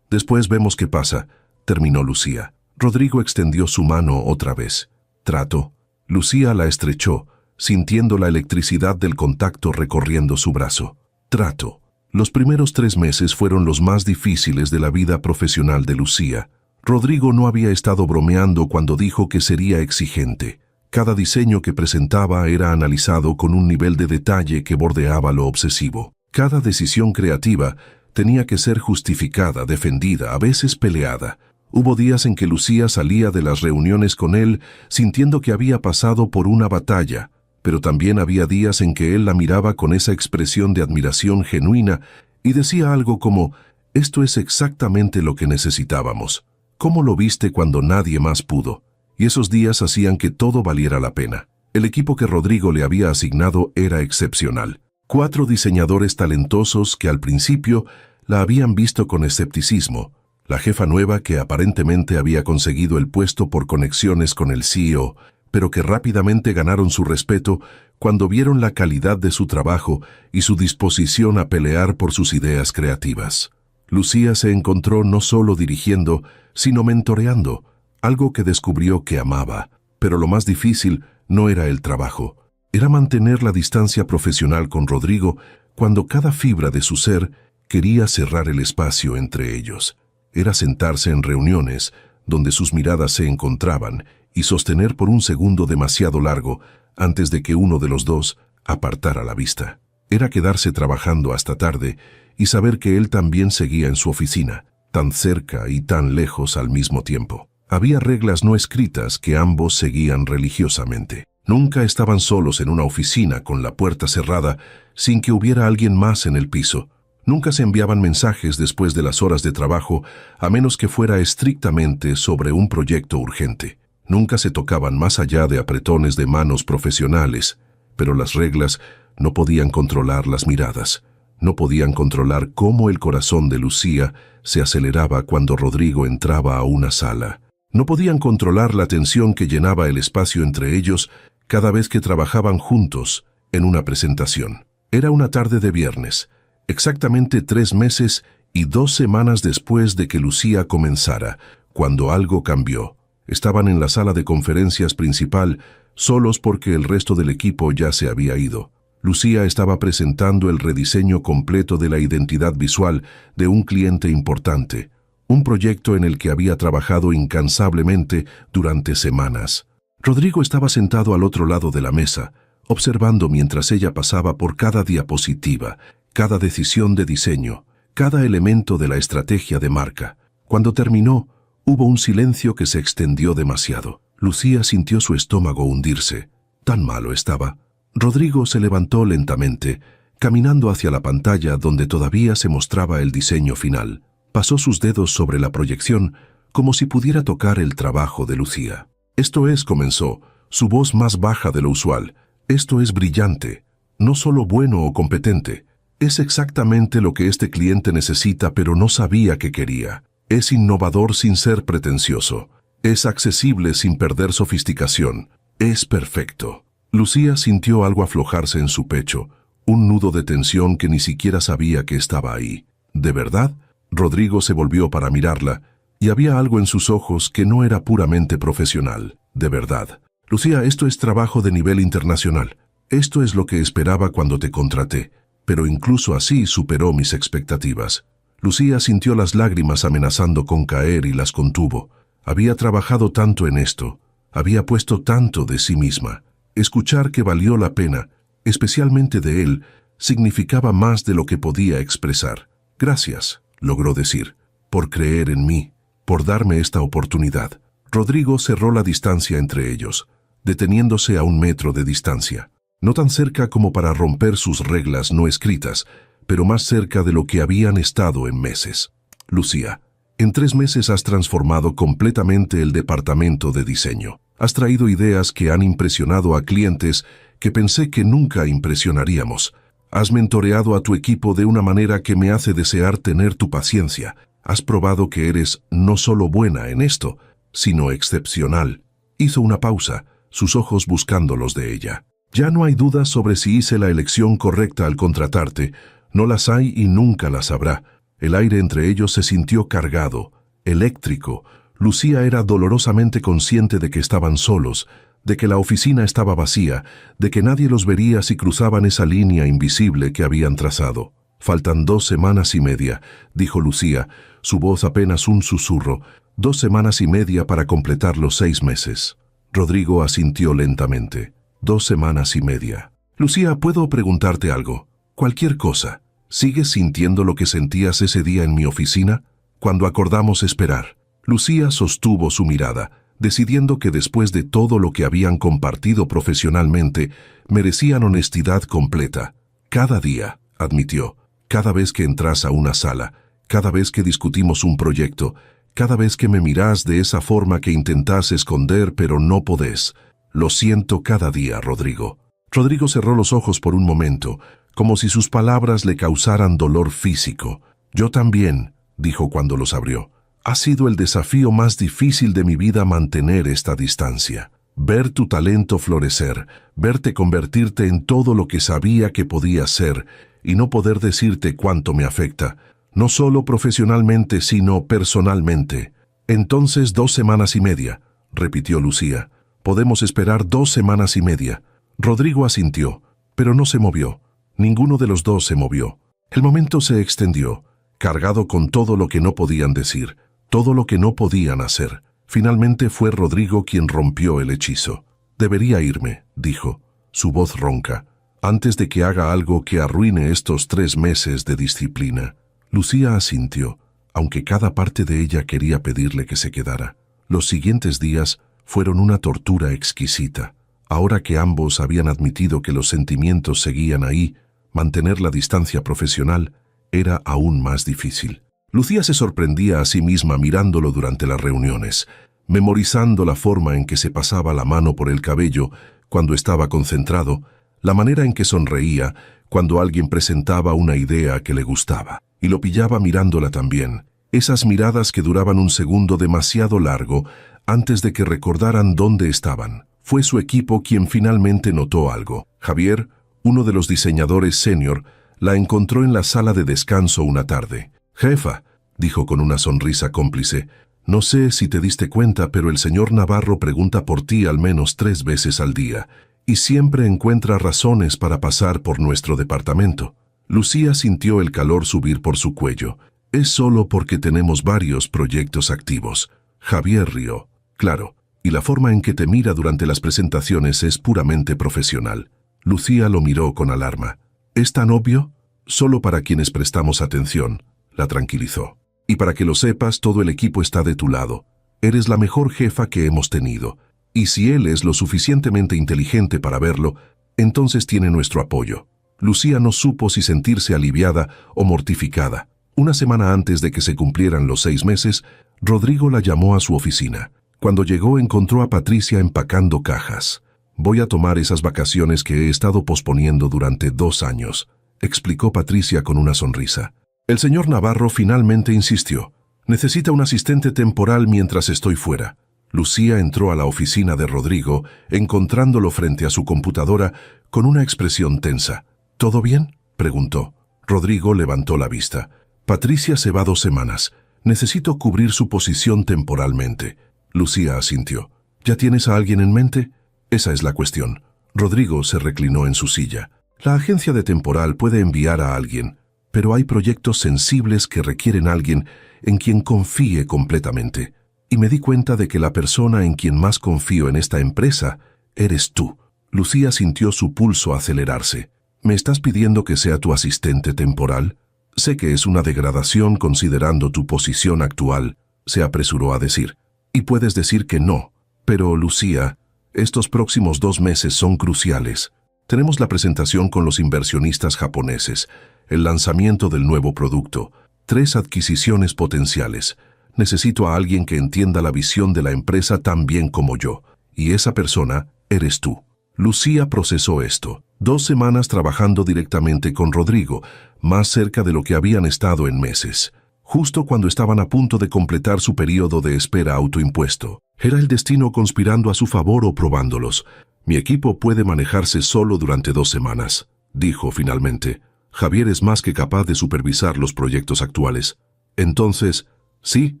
vemos qué pasa, terminó Lucía. Rodrigo extendió su mano otra vez. Trato. Lucía la estrechó, sintiendo la electricidad del contacto recorriendo su brazo. Trato. Los primeros 3 meses fueron los más difíciles de la vida profesional de Lucía. Rodrigo no había estado bromeando cuando dijo que sería exigente. Cada diseño que presentaba era analizado con un nivel de detalle que bordeaba lo obsesivo. Cada decisión creativa tenía que ser justificada, defendida, a veces peleada. Hubo días en que Lucía salía de las reuniones con él sintiendo que había pasado por una batalla, pero también había días en que él la miraba con esa expresión de admiración genuina y decía algo como: «Esto es exactamente lo que necesitábamos. ¿Cómo lo viste cuando nadie más pudo?». Y esos días hacían que todo valiera la pena. El equipo que Rodrigo le había asignado era excepcional. 4 diseñadores talentosos que al principio la habían visto con escepticismo. La jefa nueva que aparentemente había conseguido el puesto por conexiones con el CEO, pero que rápidamente ganaron su respeto cuando vieron la calidad de su trabajo y su disposición a pelear por sus ideas creativas. Lucía se encontró no solo dirigiendo, sino mentoreando, algo que descubrió que amaba. Pero lo más difícil no era el trabajo, era mantener la distancia profesional con Rodrigo cuando cada fibra de su ser quería cerrar el espacio entre ellos. Era sentarse en reuniones donde sus miradas se encontraban y sostener por un segundo demasiado largo antes de que uno de los dos apartara la vista. Era quedarse trabajando hasta tarde y saber que él también seguía en su oficina, tan cerca y tan lejos al mismo tiempo. Había reglas no escritas que ambos seguían religiosamente. Nunca estaban solos en una oficina con la puerta cerrada sin que hubiera alguien más en el piso. Nunca se enviaban mensajes después de las horas de trabajo a menos que fuera estrictamente sobre un proyecto urgente. Nunca se tocaban más allá de apretones de manos profesionales, pero las reglas no podían controlar las miradas. No podían controlar cómo el corazón de Lucía se aceleraba cuando Rodrigo entraba a una sala. No podían controlar la tensión que llenaba el espacio entre ellos cada vez que trabajaban juntos en una presentación. Era una tarde de viernes, exactamente 3 meses y 2 semanas después de que Lucía comenzara, cuando algo cambió. Estaban en la sala de conferencias principal, solos porque el resto del equipo ya se había ido. Lucía estaba presentando el rediseño completo de la identidad visual de un cliente importante, un proyecto en el que había trabajado incansablemente durante semanas. Rodrigo estaba sentado al otro lado de la mesa, observando mientras ella pasaba por cada diapositiva, cada decisión de diseño, cada elemento de la estrategia de marca. Cuando terminó, hubo un silencio que se extendió demasiado. Lucía sintió su estómago hundirse. Tan malo estaba. Rodrigo se levantó lentamente, caminando hacia la pantalla donde todavía se mostraba el diseño final. Pasó sus dedos sobre la proyección como si pudiera tocar el trabajo de Lucía. «Esto es», comenzó, su voz más baja de lo usual. «Esto es brillante, no solo bueno o competente. Es exactamente lo que este cliente necesita, pero no sabía que quería. Es innovador sin ser pretencioso. Es accesible sin perder sofisticación. Es perfecto». Lucía sintió algo aflojarse en su pecho, un nudo de tensión que ni siquiera sabía que estaba ahí. ¿De verdad? Rodrigo se volvió para mirarla, y había algo en sus ojos que no era puramente profesional. «De verdad. Lucía, esto es trabajo de nivel internacional. Esto es lo que esperaba cuando te contraté, pero incluso así superó mis expectativas». Lucía sintió las lágrimas amenazando con caer y las contuvo. Había trabajado tanto en esto, había puesto tanto de sí misma. Escuchar que valió la pena, especialmente de él, significaba más de lo que podía expresar. «Gracias», logró decir, «por creer en mí, por darme esta oportunidad». Rodrigo cerró la distancia entre ellos, deteniéndose a 1 metro de distancia. No tan cerca como para romper sus reglas no escritas, pero más cerca de lo que habían estado en meses. «Lucía, En 3 meses has transformado completamente el departamento de diseño. Has traído ideas que han impresionado a clientes que pensé que nunca impresionaríamos. Has mentoreado a tu equipo de una manera que me hace desear tener tu paciencia. Has probado que eres no solo buena en esto, sino excepcional. Hizo una pausa, sus ojos buscando los de ella. Ya no hay dudas sobre si hice la elección correcta al contratarte. No las hay y nunca las habrá. El aire entre ellos se sintió cargado, eléctrico. Lucía era dolorosamente consciente de que estaban solos, de que la oficina estaba vacía, de que nadie los vería si cruzaban esa línea invisible que habían trazado. «Faltan 2 semanas y media», dijo Lucía, su voz apenas un susurro. 2 semanas y media para completar los 6 meses. Rodrigo asintió lentamente. 2 semanas y media. «Lucía, ¿puedo preguntarte algo? Cualquier cosa. ¿Sigues sintiendo lo que sentías ese día en mi oficina? Cuando acordamos esperar». Lucía sostuvo su mirada, decidiendo que después de todo lo que habían compartido profesionalmente, merecían honestidad completa. «Cada día», admitió, «cada vez que entras a una sala, cada vez que discutimos un proyecto, cada vez que me mirás de esa forma que intentás esconder pero no podés. Lo siento cada día, Rodrigo». Rodrigo cerró los ojos por un momento, como si sus palabras le causaran dolor físico. «Yo también», dijo cuando los abrió. «Ha sido el desafío más difícil de mi vida mantener esta distancia. Ver tu talento florecer, verte convertirte en todo lo que sabía que podías ser y no poder decirte cuánto me afecta, no solo profesionalmente sino personalmente». «Entonces 2 semanas y media», repitió Lucía. «Podemos esperar 2 semanas y media». Rodrigo asintió, pero no se movió. Ninguno de los dos se movió. El momento se extendió, cargado con todo lo que no podían decir, todo lo que no podían hacer. Finalmente fue Rodrigo quien rompió el hechizo. «Debería irme», dijo, su voz ronca, «antes de que haga algo que arruine estos 3 meses de disciplina». Lucía asintió, aunque cada parte de ella quería pedirle que se quedara. Los siguientes días fueron una tortura exquisita. Ahora que ambos habían admitido que los sentimientos seguían ahí, mantener la distancia profesional era aún más difícil. Lucía se sorprendía a sí misma mirándolo durante las reuniones, memorizando la forma en que se pasaba la mano por el cabello cuando estaba concentrado, la manera en que sonreía cuando alguien presentaba una idea que le gustaba, y lo pillaba mirándola también. Esas miradas que duraban un segundo demasiado largo antes de que recordaran dónde estaban. Fue su equipo quien finalmente notó algo. Javier, uno de los diseñadores senior, la encontró en la sala de descanso una tarde. «Jefa», dijo con una sonrisa cómplice, «no sé si te diste cuenta, pero el señor Navarro pregunta por ti al menos 3 veces al día, y siempre encuentra razones para pasar por nuestro departamento». Lucía sintió el calor subir por su cuello. «Es solo porque tenemos varios proyectos activos». Javier rió. «Claro. Y la forma en que te mira durante las presentaciones es puramente profesional». Lucía lo miró con alarma. «¿Es tan obvio?» «Solo para quienes prestamos atención», la tranquilizó. «Y para que lo sepas, todo el equipo está de tu lado. Eres la mejor jefa que hemos tenido. Y si él es lo suficientemente inteligente para verlo, entonces tiene nuestro apoyo». Lucía no supo si sentirse aliviada o mortificada. Una semana antes de que se cumplieran los 6 meses, Rodrigo la llamó a su oficina. Cuando llegó encontró a Patricia empacando cajas. «Voy a tomar esas vacaciones que he estado posponiendo durante 2 años», explicó Patricia con una sonrisa. «El señor Navarro finalmente insistió. Necesita un asistente temporal mientras estoy fuera». Lucía entró a la oficina de Rodrigo, encontrándolo frente a su computadora con una expresión tensa. «¿Todo bien?», preguntó. Rodrigo levantó la vista. «Patricia se va 2 semanas. Necesito cubrir su posición temporalmente». Lucía asintió. «¿Ya tienes a alguien en mente?». «Esa es la cuestión». Rodrigo se reclinó en su silla. «La agencia de temporal puede enviar a alguien, pero hay proyectos sensibles que requieren a alguien en quien confíe completamente. Y me di cuenta de que la persona en quien más confío en esta empresa eres tú». Lucía sintió su pulso acelerarse. «¿Me estás pidiendo que sea tu asistente temporal? Sé que es una degradación considerando tu posición actual», se apresuró a decir. «Y puedes decir que no. Pero, Lucía, estos próximos 2 meses son cruciales. Tenemos la presentación con los inversionistas japoneses, el lanzamiento del nuevo producto, 3 adquisiciones potenciales. Necesito a alguien que entienda la visión de la empresa tan bien como yo. Y esa persona eres tú. Lucía procesó esto. 2 semanas trabajando directamente con Rodrigo, más cerca de lo que habían estado en meses. Justo cuando estaban a punto de completar su periodo de espera autoimpuesto. ¿Era el destino conspirando a su favor o probándolos? Mi equipo puede manejarse solo durante 2 semanas, dijo finalmente. Javier es más que capaz de supervisar los proyectos actuales. Entonces, ¿sí?,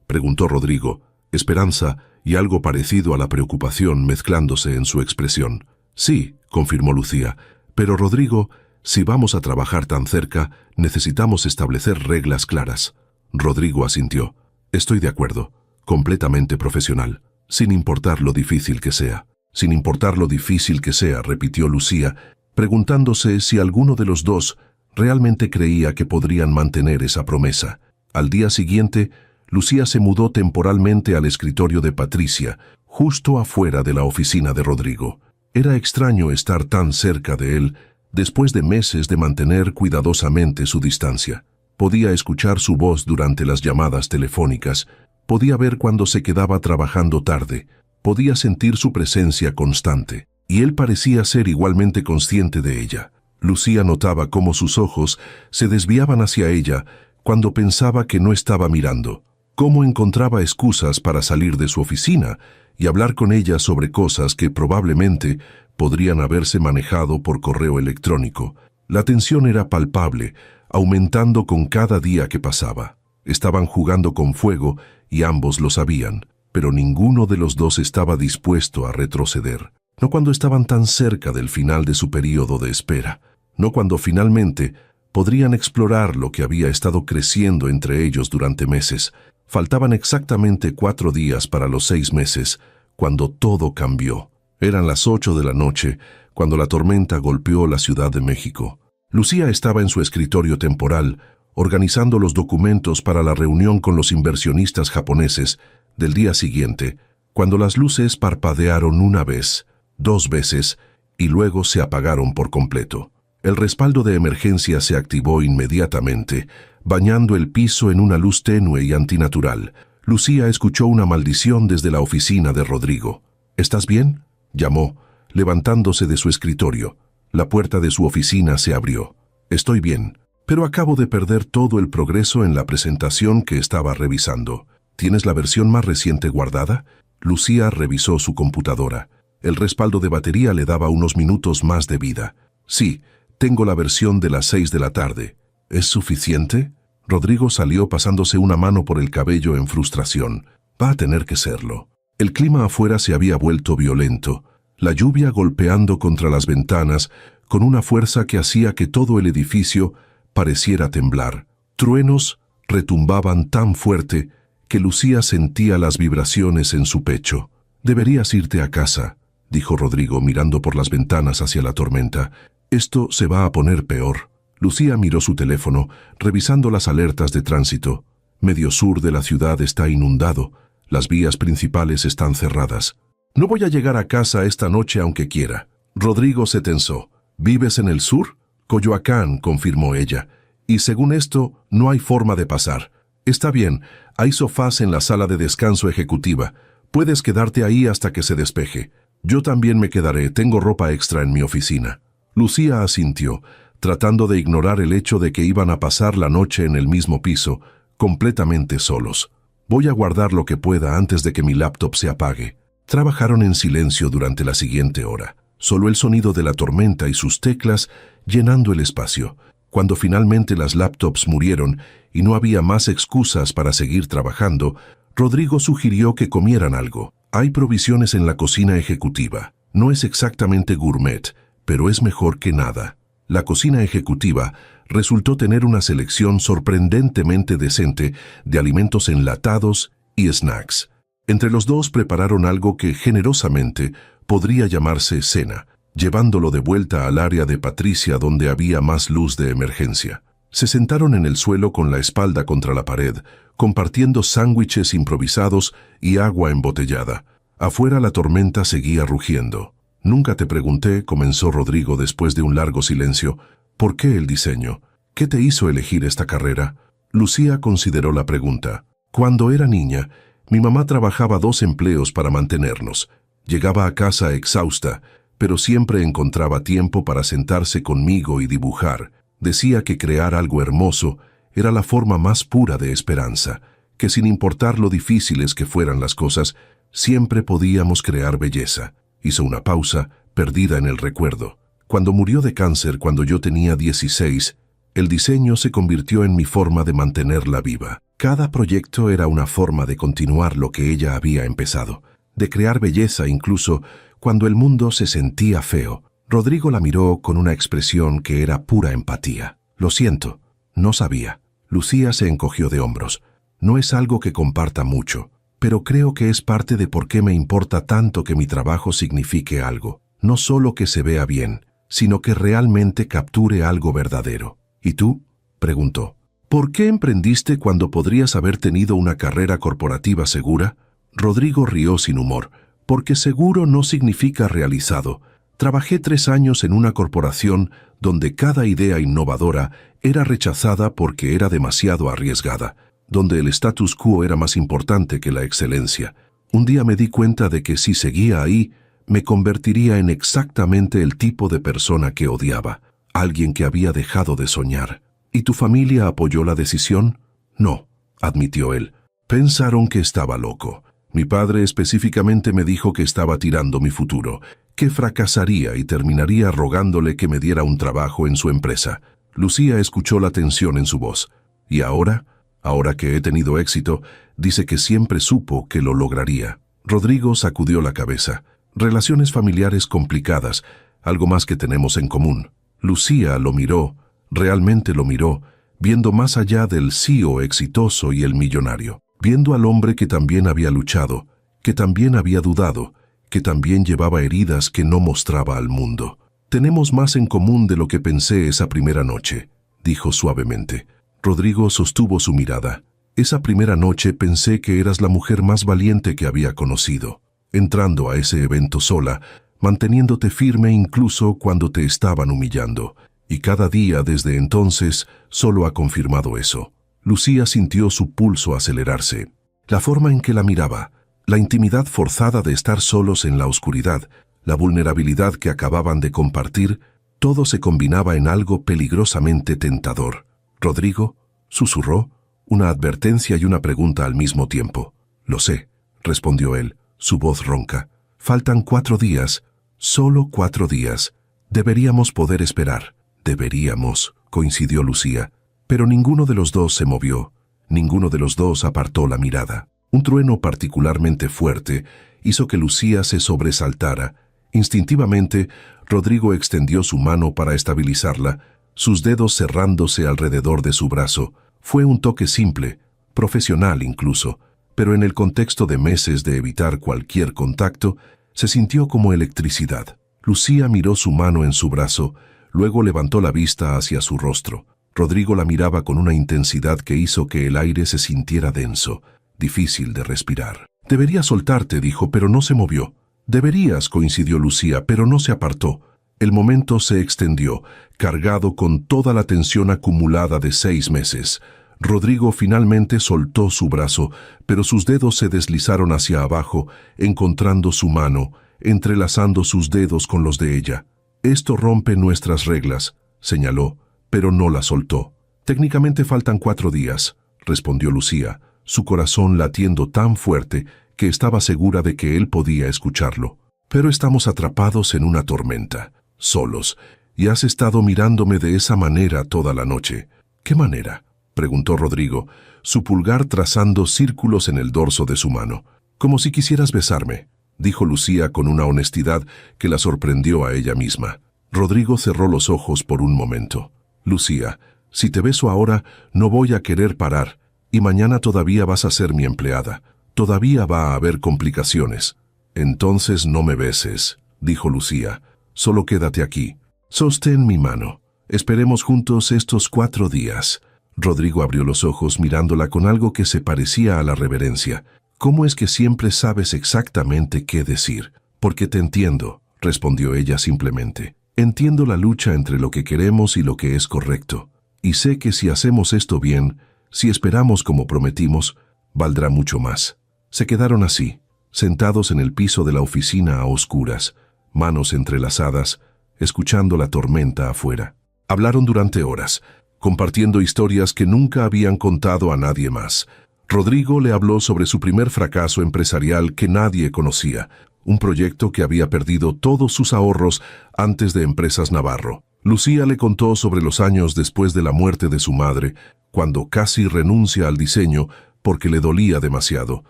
preguntó Rodrigo, esperanza y algo parecido a la preocupación mezclándose en su expresión. Sí, confirmó Lucía, pero Rodrigo, si vamos a trabajar tan cerca, necesitamos establecer reglas claras. Rodrigo asintió. Estoy de acuerdo, completamente profesional, sin importar lo difícil que sea. Sin importar lo difícil que sea, repitió Lucía, preguntándose si alguno de los dos realmente creía que podrían mantener esa promesa. Al día siguiente, Lucía se mudó temporalmente al escritorio de Patricia, justo afuera de la oficina de Rodrigo. Era extraño estar tan cerca de él después de meses de mantener cuidadosamente su distancia. Podía escuchar su voz durante las llamadas telefónicas, podía ver cuando se quedaba trabajando tarde, podía sentir su presencia constante, y él parecía ser igualmente consciente de ella. Lucía notaba cómo sus ojos se desviaban hacia ella cuando pensaba que no estaba mirando, cómo encontraba excusas para salir de su oficina y hablar con ella sobre cosas que probablemente podrían haberse manejado por correo electrónico. La tensión era palpable, aumentando con cada día que pasaba. Estaban jugando con fuego y ambos lo sabían, pero ninguno de los dos estaba dispuesto a retroceder. No cuando estaban tan cerca del final de su período de espera, no cuando finalmente podrían explorar lo que había estado creciendo entre ellos durante meses. Faltaban exactamente 4 días para los 6 meses, cuando todo cambió. Eran las 8 de la noche, cuando la tormenta golpeó la Ciudad de México. Lucía estaba en su escritorio temporal, organizando los documentos para la reunión con los inversionistas japoneses del día siguiente, cuando las luces parpadearon una vez, 2 veces, y luego se apagaron por completo. El respaldo de emergencia se activó inmediatamente, bañando el piso en una luz tenue y antinatural. Lucía escuchó una maldición desde la oficina de Rodrigo. ¿Estás bien?, llamó, levantándose de su escritorio. La puerta de su oficina se abrió. Estoy bien, pero acabo de perder todo el progreso en la presentación que estaba revisando. ¿Tienes la versión más reciente guardada? Lucía revisó su computadora. El respaldo de batería le daba unos minutos más de vida. Sí, tengo la versión de las 6 de la tarde. ¿Es suficiente? Rodrigo salió pasándose una mano por el cabello en frustración. Va a tener que serlo. El clima afuera se había vuelto violento, la lluvia golpeando contra las ventanas con una fuerza que hacía que todo el edificio pareciera temblar. Truenos retumbaban tan fuerte que Lucía sentía las vibraciones en su pecho. «Deberías irte a casa», dijo Rodrigo mirando por las ventanas hacia la tormenta. «Esto se va a poner peor». Lucía miró su teléfono, revisando las alertas de tránsito. Medio sur de la ciudad está inundado. Las vías principales están cerradas. «No voy a llegar a casa esta noche aunque quiera». Rodrigo se tensó. «¿Vives en el sur?» «Coyoacán», confirmó ella. «Y según esto, no hay forma de pasar». «Está bien, hay sofás en la sala de descanso ejecutiva. Puedes quedarte ahí hasta que se despeje». «Yo también me quedaré, tengo ropa extra en mi oficina». Lucía asintió, tratando de ignorar el hecho de que iban a pasar la noche en el mismo piso, completamente solos. «Voy a guardar lo que pueda antes de que mi laptop se apague». Trabajaron en silencio durante la siguiente hora, solo el sonido de la tormenta y sus teclas llenando el espacio. Cuando finalmente las laptops murieron y no había más excusas para seguir trabajando, Rodrigo sugirió que comieran algo. «Hay provisiones en la cocina ejecutiva. No es exactamente gourmet, pero es mejor que nada». La cocina ejecutiva resultó tener una selección sorprendentemente decente de alimentos enlatados y snacks. Entre los dos prepararon algo que generosamente podría llamarse cena, llevándolo de vuelta al área de Patricia donde había más luz de emergencia. Se sentaron en el suelo con la espalda contra la pared, compartiendo sándwiches improvisados y agua embotellada. Afuera la tormenta seguía rugiendo. «Nunca te pregunté», comenzó Rodrigo después de un largo silencio, «¿por qué el diseño? ¿Qué te hizo elegir esta carrera?» Lucía consideró la pregunta. Cuando era niña, mi mamá trabajaba 2 empleos para mantenernos. Llegaba a casa exhausta, pero siempre encontraba tiempo para sentarse conmigo y dibujar. Decía que crear algo hermoso era la forma más pura de esperanza, que sin importar lo difíciles que fueran las cosas, siempre podíamos crear belleza. Hizo una pausa, perdida en el recuerdo. Cuando murió de cáncer cuando yo tenía 16, el diseño se convirtió en mi forma de mantenerla viva. Cada proyecto era una forma de continuar lo que ella había empezado, de crear belleza incluso cuando el mundo se sentía feo. Rodrigo la miró con una expresión que era pura empatía. Lo siento, no sabía. Lucía se encogió de hombros. No es algo que comparta mucho, pero creo que es parte de por qué me importa tanto que mi trabajo signifique algo. No solo que se vea bien, sino que realmente capture algo verdadero. ¿Y tú?, preguntó. ¿Por qué emprendiste cuando podrías haber tenido una carrera corporativa segura? Rodrigo rió sin humor. Porque seguro no significa realizado. Trabajé 3 años en una corporación donde cada idea innovadora era rechazada porque era demasiado arriesgada, donde el status quo era más importante que la excelencia. Un día me di cuenta de que si seguía ahí, me convertiría en exactamente el tipo de persona que odiaba, alguien que había dejado de soñar. ¿Y tu familia apoyó la decisión? No, admitió él. Pensaron que estaba loco. Mi padre específicamente me dijo que estaba tirando mi futuro, que fracasaría y terminaría rogándole que me diera un trabajo en su empresa. Lucía escuchó la tensión en su voz. ¿Y ahora? Ahora que he tenido éxito, dice que siempre supo que lo lograría. Rodrigo sacudió la cabeza. Relaciones familiares complicadas, algo más que tenemos en común. Lucía lo miró, realmente lo miró, viendo más allá del CEO exitoso y el millonario, viendo al hombre que también había luchado, que también había dudado, que también llevaba heridas que no mostraba al mundo. Tenemos más en común de lo que pensé esa primera noche, dijo suavemente. Rodrigo sostuvo su mirada. Esa primera noche pensé que eras la mujer más valiente que había conocido, entrando a ese evento sola, manteniéndote firme incluso cuando te estaban humillando. Y cada día desde entonces solo ha confirmado eso. Lucía sintió su pulso acelerarse. La forma en que la miraba, la intimidad forzada de estar solos en la oscuridad, la vulnerabilidad que acababan de compartir, todo se combinaba en algo peligrosamente tentador. «Rodrigo», susurró, una advertencia y una pregunta al mismo tiempo. «Lo sé», respondió él, su voz ronca. «Faltan 4 días, solo 4 días. Deberíamos poder esperar». «Deberíamos», coincidió Lucía. Pero ninguno de los dos se movió, ninguno de los dos apartó la mirada. Un trueno particularmente fuerte hizo que Lucía se sobresaltara. Instintivamente, Rodrigo extendió su mano para estabilizarla, sus dedos cerrándose alrededor de su brazo. Fue un toque simple, profesional incluso, pero en el contexto de meses de evitar cualquier contacto, se sintió como electricidad. Lucía miró su mano en su brazo, luego levantó la vista hacia su rostro. Rodrigo la miraba con una intensidad que hizo que el aire se sintiera denso, difícil de respirar. «Deberías soltarte», dijo, pero no se movió. «Deberías», coincidió Lucía, pero no se apartó. El momento se extendió, cargado con toda la tensión acumulada de 6 meses. Rodrigo finalmente soltó su brazo, pero sus dedos se deslizaron hacia abajo, encontrando su mano, entrelazando sus dedos con los de ella. «Esto rompe nuestras reglas», señaló, pero no la soltó. «Técnicamente faltan 4 días», respondió Lucía, su corazón latiendo tan fuerte que estaba segura de que él podía escucharlo. «Pero estamos atrapados en una tormenta, solos, y has estado mirándome de esa manera toda la noche». «¿Qué manera?», preguntó Rodrigo, su pulgar trazando círculos en el dorso de su mano. «Como si quisieras besarme», dijo Lucía con una honestidad que la sorprendió a ella misma. Rodrigo cerró los ojos por un momento. «Lucía, si te beso ahora, no voy a querer parar, y mañana todavía vas a ser mi empleada. Todavía va a haber complicaciones». «Entonces no me beses», dijo Lucía. «Solo quédate aquí. Sostén mi mano. Esperemos juntos estos 4 días». Rodrigo abrió los ojos mirándola con algo que se parecía a la reverencia. «¿Cómo es que siempre sabes exactamente qué decir?» «Porque te entiendo», respondió ella simplemente. «Entiendo la lucha entre lo que queremos y lo que es correcto. Y sé que si hacemos esto bien, si esperamos como prometimos, valdrá mucho más. Se quedaron así, sentados en el piso de la oficina a oscuras, manos entrelazadas, escuchando la tormenta afuera. Hablaron durante horas, compartiendo historias que nunca habían contado a nadie más. Rodrigo le habló sobre su primer fracaso empresarial que nadie conocía, un proyecto que había perdido todos sus ahorros antes de Empresas Navarro. Lucía le contó sobre los años después de la muerte de su madre, cuando casi renuncia al diseño porque le dolía demasiado.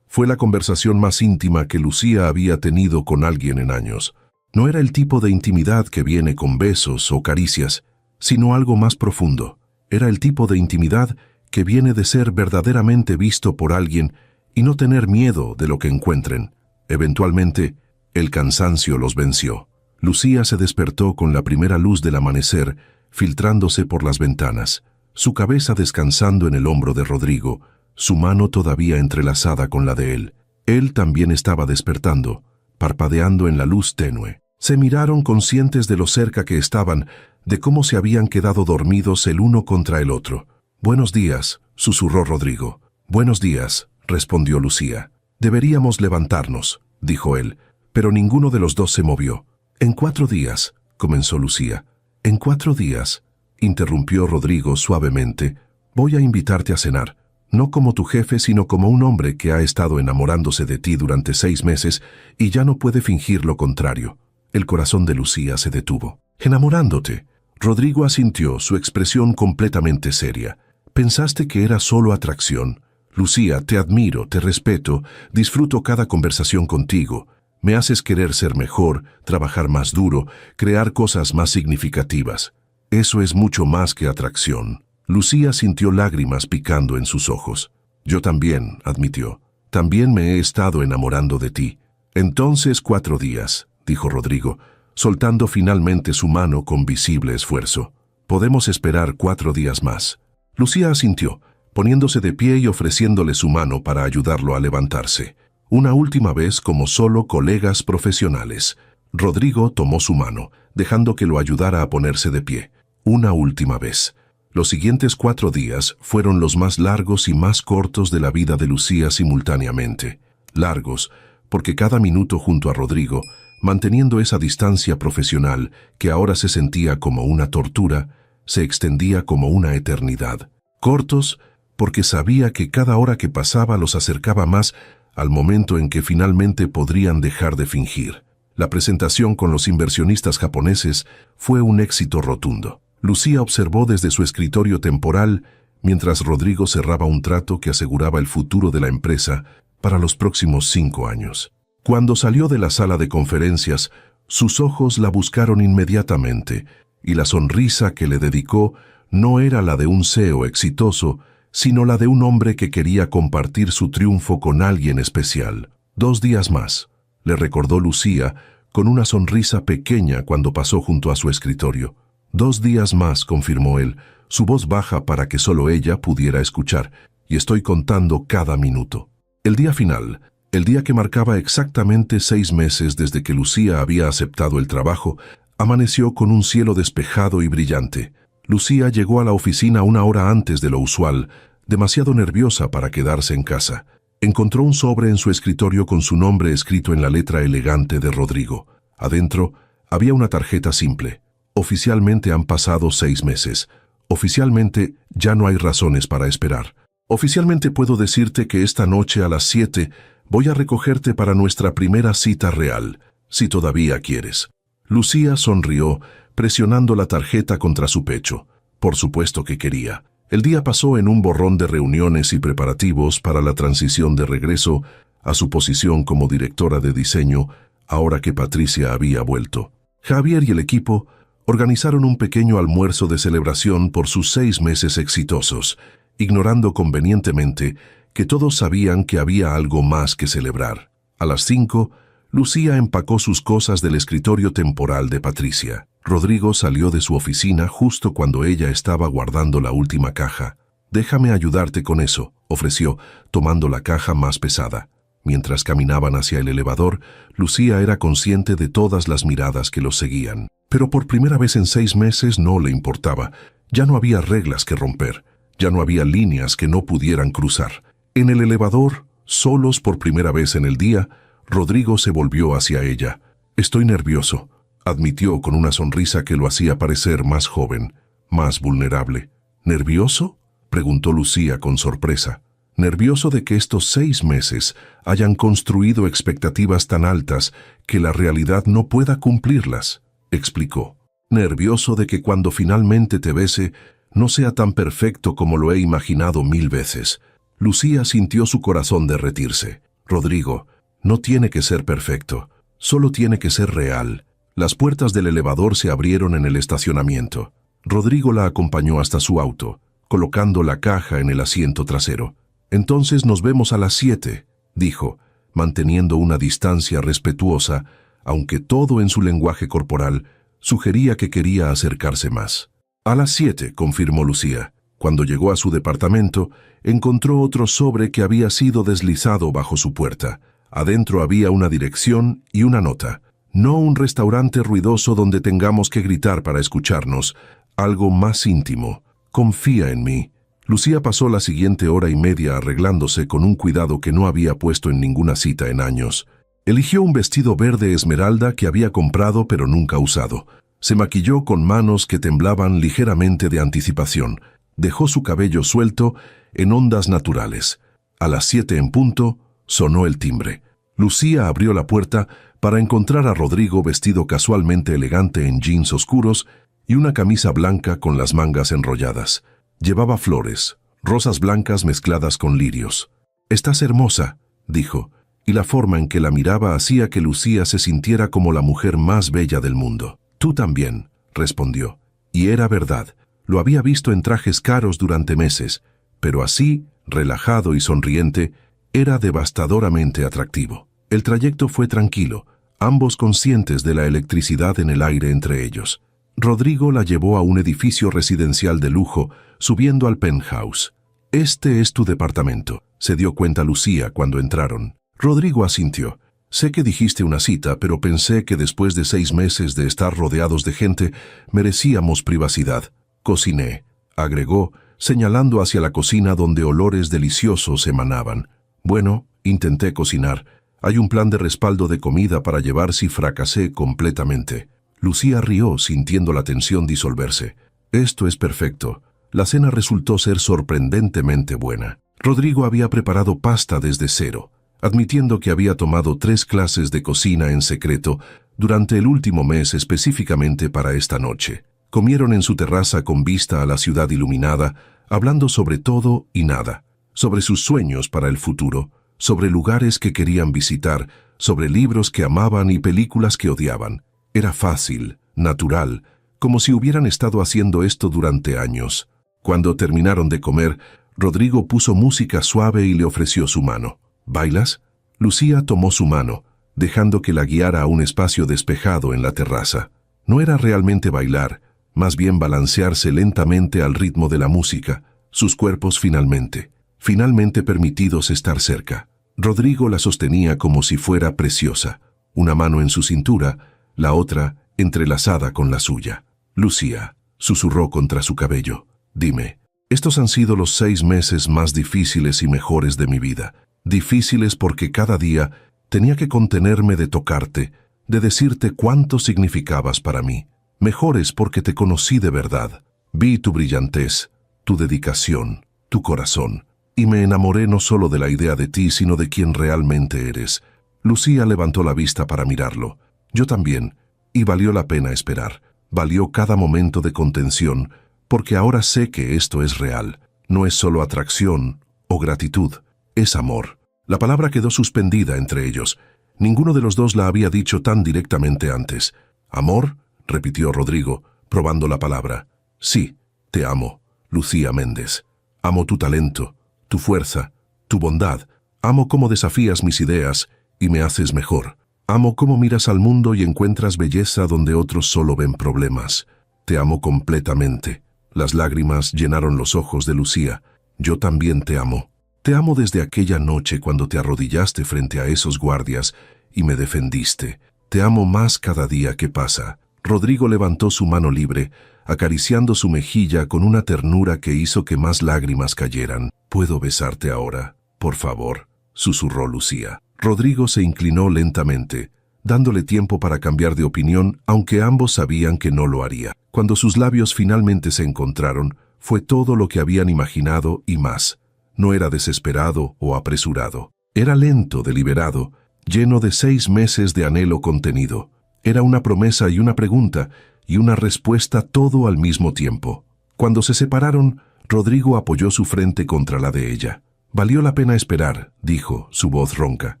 Fue la conversación más íntima que Lucía había tenido con alguien en años. No era el tipo de intimidad que viene con besos o caricias, sino algo más profundo. Era el tipo de intimidad que viene de ser verdaderamente visto por alguien y no tener miedo de lo que encuentren. Eventualmente, el cansancio los venció. Lucía se despertó con la primera luz del amanecer filtrándose por las ventanas, su cabeza descansando en el hombro de Rodrigo, su mano todavía entrelazada con la de él. Él también estaba despertando, parpadeando en la luz tenue. Se miraron conscientes de lo cerca que estaban, de cómo se habían quedado dormidos el uno contra el otro. «Buenos días», susurró Rodrigo. «Buenos días», respondió Lucía. «Deberíamos levantarnos», dijo él, pero ninguno de los dos se movió. «En 4 días», comenzó Lucía. «En 4 días», interrumpió Rodrigo suavemente, «voy a invitarte a cenar. No como tu jefe, sino como un hombre que ha estado enamorándose de ti durante 6 meses y ya no puede fingir lo contrario». El corazón de Lucía se detuvo. «¿Enamorándote?». Rodrigo asintió, su expresión completamente seria. «¿Pensaste que era solo atracción? Lucía, te admiro, te respeto, disfruto cada conversación contigo. Me haces querer ser mejor, trabajar más duro, crear cosas más significativas. Eso es mucho más que atracción». Lucía sintió lágrimas picando en sus ojos. «Yo también», admitió. «También me he estado enamorando de ti». «Entonces 4 días», dijo Rodrigo, soltando finalmente su mano con visible esfuerzo. «Podemos esperar 4 días más». Lucía asintió, poniéndose de pie y ofreciéndole su mano para ayudarlo a levantarse. Una última vez como solo colegas profesionales. Rodrigo tomó su mano, dejando que lo ayudara a ponerse de pie. Una última vez. Los siguientes 4 días fueron los más largos y más cortos de la vida de Lucía simultáneamente. Largos, porque cada minuto junto a Rodrigo, manteniendo esa distancia profesional que ahora se sentía como una tortura, se extendía como una eternidad. Cortos, porque sabía que cada hora que pasaba los acercaba más al momento en que finalmente podrían dejar de fingir. La presentación con los inversionistas japoneses fue un éxito rotundo. Lucía observó desde su escritorio temporal mientras Rodrigo cerraba un trato que aseguraba el futuro de la empresa para los próximos 5 años. Cuando salió de la sala de conferencias, sus ojos la buscaron inmediatamente, y la sonrisa que le dedicó no era la de un CEO exitoso, sino la de un hombre que quería compartir su triunfo con alguien especial. 2 días más, le recordó Lucía, con una sonrisa pequeña cuando pasó junto a su escritorio. 2 días más, confirmó él, su voz baja para que solo ella pudiera escuchar, y estoy contando cada minuto. El día final, el día que marcaba exactamente 6 meses desde que Lucía había aceptado el trabajo, amaneció con un cielo despejado y brillante. Lucía llegó a la oficina 1 hora antes de lo usual, demasiado nerviosa para quedarse en casa. Encontró un sobre en su escritorio con su nombre escrito en la letra elegante de Rodrigo. Adentro había una tarjeta simple. Oficialmente han pasado 6 meses. Oficialmente ya no hay razones para esperar. Oficialmente puedo decirte que esta noche a las 7 voy a recogerte para nuestra primera cita real, si todavía quieres. Lucía sonrió, presionando la tarjeta contra su pecho. Por supuesto que quería. El día pasó en un borrón de reuniones y preparativos para la transición de regreso a su posición como directora de diseño, ahora que Patricia había vuelto. Javier y el equipo organizaron un pequeño almuerzo de celebración por sus 6 meses exitosos, ignorando convenientemente que todos sabían que había algo más que celebrar. A las 5, Lucía empacó sus cosas del escritorio temporal de Patricia. Rodrigo salió de su oficina justo cuando ella estaba guardando la última caja. «Déjame ayudarte con eso», ofreció, tomando la caja más pesada. Mientras caminaban hacia el elevador, Lucía era consciente de todas las miradas que los seguían. Pero por primera vez en 6 meses no le importaba. Ya no había reglas que romper. Ya no había líneas que no pudieran cruzar. En el elevador, solos por primera vez en el día, Rodrigo se volvió hacia ella. «Estoy nervioso», admitió con una sonrisa que lo hacía parecer más joven, más vulnerable. «¿Nervioso?», preguntó Lucía con sorpresa. «Nervioso de que estos 6 meses hayan construido expectativas tan altas que la realidad no pueda cumplirlas», explicó. «Nervioso de que cuando finalmente te bese no sea tan perfecto como lo he imaginado 1000 veces». Lucía sintió su corazón derretirse. «Rodrigo, no tiene que ser perfecto, solo tiene que ser real». Las puertas del elevador se abrieron en el estacionamiento. Rodrigo la acompañó hasta su auto, colocando la caja en el asiento trasero. «Entonces nos vemos a las 7», dijo, manteniendo una distancia respetuosa, aunque todo en su lenguaje corporal sugería que quería acercarse más. «A las 7», confirmó Lucía. Cuando llegó a su departamento, encontró otro sobre que había sido deslizado bajo su puerta. Adentro había una dirección y una nota. «No un restaurante ruidoso donde tengamos que gritar para escucharnos, algo más íntimo. Confía en mí». Lucía pasó la siguiente hora y media arreglándose con un cuidado que no había puesto en ninguna cita en años. Eligió un vestido verde esmeralda que había comprado pero nunca usado. Se maquilló con manos que temblaban ligeramente de anticipación. Dejó su cabello suelto en ondas naturales. A las 7 en punto, sonó el timbre. Lucía abrió la puerta para encontrar a Rodrigo vestido casualmente elegante en jeans oscuros y una camisa blanca con las mangas enrolladas. Llevaba flores, rosas blancas mezcladas con lirios. «Estás hermosa», dijo, y la forma en que la miraba hacía que Lucía se sintiera como la mujer más bella del mundo. «Tú también», respondió. Y era verdad, lo había visto en trajes caros durante meses, pero así, relajado y sonriente, era devastadoramente atractivo. El trayecto fue tranquilo, ambos conscientes de la electricidad en el aire entre ellos. Rodrigo la llevó a un edificio residencial de lujo, subiendo al penthouse. «Este es tu departamento», se dio cuenta Lucía cuando entraron. Rodrigo asintió. «Sé que dijiste una cita, pero pensé que después de 6 meses de estar rodeados de gente, merecíamos privacidad. Cociné», agregó, señalando hacia la cocina donde olores deliciosos emanaban. «Bueno, intenté cocinar. Hay un plan de respaldo de comida para llevar si fracasé completamente». Lucía rió, sintiendo la tensión disolverse. «Esto es perfecto». La cena resultó ser sorprendentemente buena. Rodrigo había preparado pasta desde cero, admitiendo que había tomado 3 clases de cocina en secreto durante el último mes específicamente para esta noche. Comieron en su terraza con vista a la ciudad iluminada, hablando sobre todo y nada, sobre sus sueños para el futuro, sobre lugares que querían visitar, sobre libros que amaban y películas que odiaban. Era fácil, natural, como si hubieran estado haciendo esto durante años. Cuando terminaron de comer, Rodrigo puso música suave y le ofreció su mano. «¿Bailas?». Lucía tomó su mano, dejando que la guiara a un espacio despejado en la terraza. No era realmente bailar, más bien balancearse lentamente al ritmo de la música, sus cuerpos finalmente permitidos estar cerca. Rodrigo la sostenía como si fuera preciosa, una mano en su cintura, la otra entrelazada con la suya. «Lucía», susurró contra su cabello, «dime, estos han sido los 6 meses más difíciles y mejores de mi vida. Difíciles porque cada día tenía que contenerme de tocarte, de decirte cuánto significabas para mí. Mejores porque te conocí de verdad. Vi tu brillantez, tu dedicación, tu corazón, y me enamoré no solo de la idea de ti, sino de quien realmente eres». Lucía levantó la vista para mirarlo. «Yo también, y valió la pena esperar. Valió cada momento de contención, porque ahora sé que esto es real. No es solo atracción o gratitud, es amor». La palabra quedó suspendida entre ellos. Ninguno de los dos la había dicho tan directamente antes. «¿Amor?», repitió Rodrigo, probando la palabra. «Sí, te amo, Lucía Méndez. Amo tu talento, tu fuerza, tu bondad. Amo cómo desafías mis ideas y me haces mejor. Amo cómo miras al mundo y encuentras belleza donde otros solo ven problemas. Te amo completamente». Las lágrimas llenaron los ojos de Lucía. «Yo también te amo. Te amo desde aquella noche cuando te arrodillaste frente a esos guardias y me defendiste. Te amo más cada día que pasa». Rodrigo levantó su mano libre, acariciando su mejilla con una ternura que hizo que más lágrimas cayeran. «¿Puedo besarte ahora?». Por favor, susurró Lucía. Rodrigo se inclinó lentamente, dándole tiempo para cambiar de opinión, aunque ambos sabían que no lo haría. Cuando sus labios finalmente se encontraron, fue todo lo que habían imaginado y más. No era desesperado o apresurado. Era lento, deliberado, lleno de 6 meses de anhelo contenido. Era una promesa y una pregunta, y una respuesta todo al mismo tiempo. Cuando se separaron, Rodrigo apoyó su frente contra la de ella. «Valió la pena esperar», dijo, su voz ronca.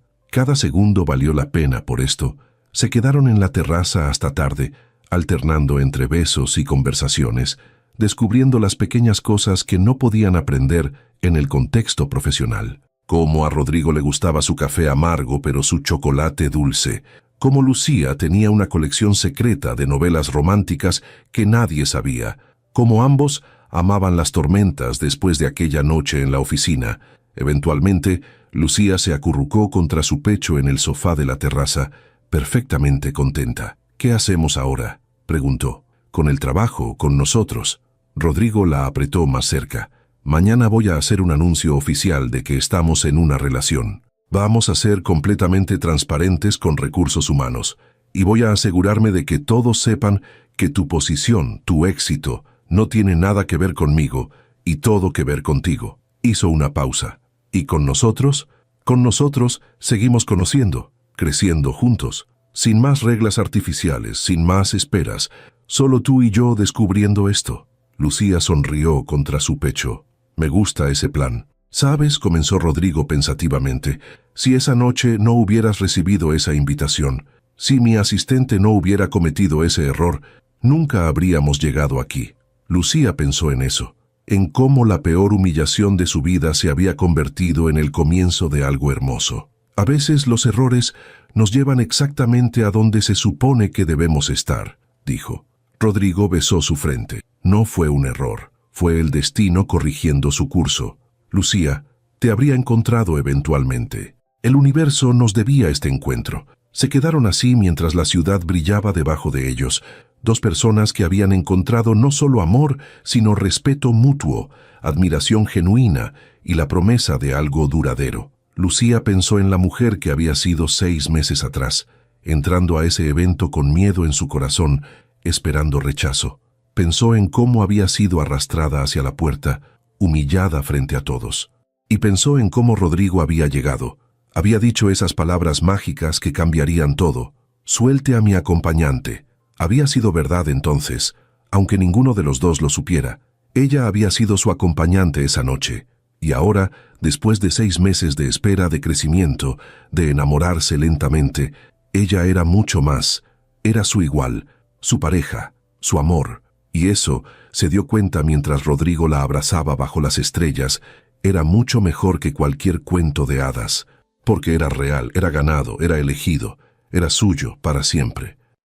Cada segundo valió la pena por esto. Se quedaron en la terraza hasta tarde, alternando entre besos y conversaciones, descubriendo las pequeñas cosas que no podían aprender en el contexto profesional. Cómo a Rodrigo le gustaba su café amargo pero su chocolate dulce. Cómo Lucía tenía una colección secreta de novelas románticas que nadie sabía. Cómo ambos amaban las tormentas después de aquella noche en la oficina. Eventualmente, Lucía se acurrucó contra su pecho en el sofá de la terraza, perfectamente contenta. «¿Qué hacemos ahora?», preguntó. «¿Con el trabajo? ¿Con nosotros?». Rodrigo la apretó más cerca. «Mañana voy a hacer un anuncio oficial de que estamos en una relación. Vamos a ser completamente transparentes con recursos humanos. Y voy a asegurarme de que todos sepan que tu posición, tu éxito, no tiene nada que ver conmigo y todo que ver contigo». Hizo una pausa. «¿Y con nosotros?». «Con nosotros seguimos conociendo, creciendo juntos, sin más reglas artificiales, sin más esperas, solo tú y yo descubriendo esto». Lucía sonrió contra su pecho. «Me gusta ese plan». «¿Sabes?», comenzó Rodrigo pensativamente, «si esa noche no hubieras recibido esa invitación, si mi asistente no hubiera cometido ese error, nunca habríamos llegado aquí». Lucía pensó en eso, en cómo la peor humillación de su vida se había convertido en el comienzo de algo hermoso. A veces los errores nos llevan exactamente a donde se supone que debemos estar, dijo. Rodrigo besó su frente. No fue un error, fue el destino corrigiendo su curso. «Lucía, te habría encontrado eventualmente. El universo nos debía este encuentro». Se quedaron así mientras la ciudad brillaba debajo de ellos. Dos personas que habían encontrado no solo amor, sino respeto mutuo, admiración genuina y la promesa de algo duradero. Lucía pensó en la mujer que había sido 6 meses atrás, entrando a ese evento con miedo en su corazón, esperando rechazo. Pensó en cómo había sido arrastrada hacia la puerta, humillada frente a todos. Y pensó en cómo Rodrigo había llegado. Había dicho esas palabras mágicas que cambiarían todo. «Suelte a mi acompañante». Había sido verdad entonces, aunque ninguno de los dos lo supiera. Ella había sido su acompañante esa noche. Y ahora, después de 6 meses de espera, de crecimiento, de enamorarse lentamente, ella era mucho más. Era su igual, su pareja, su amor. Y eso, se dio cuenta mientras Rodrigo la abrazaba bajo las estrellas, era mucho mejor que cualquier cuento de hadas. Porque era real, era ganado, era elegido, era suyo para siempre.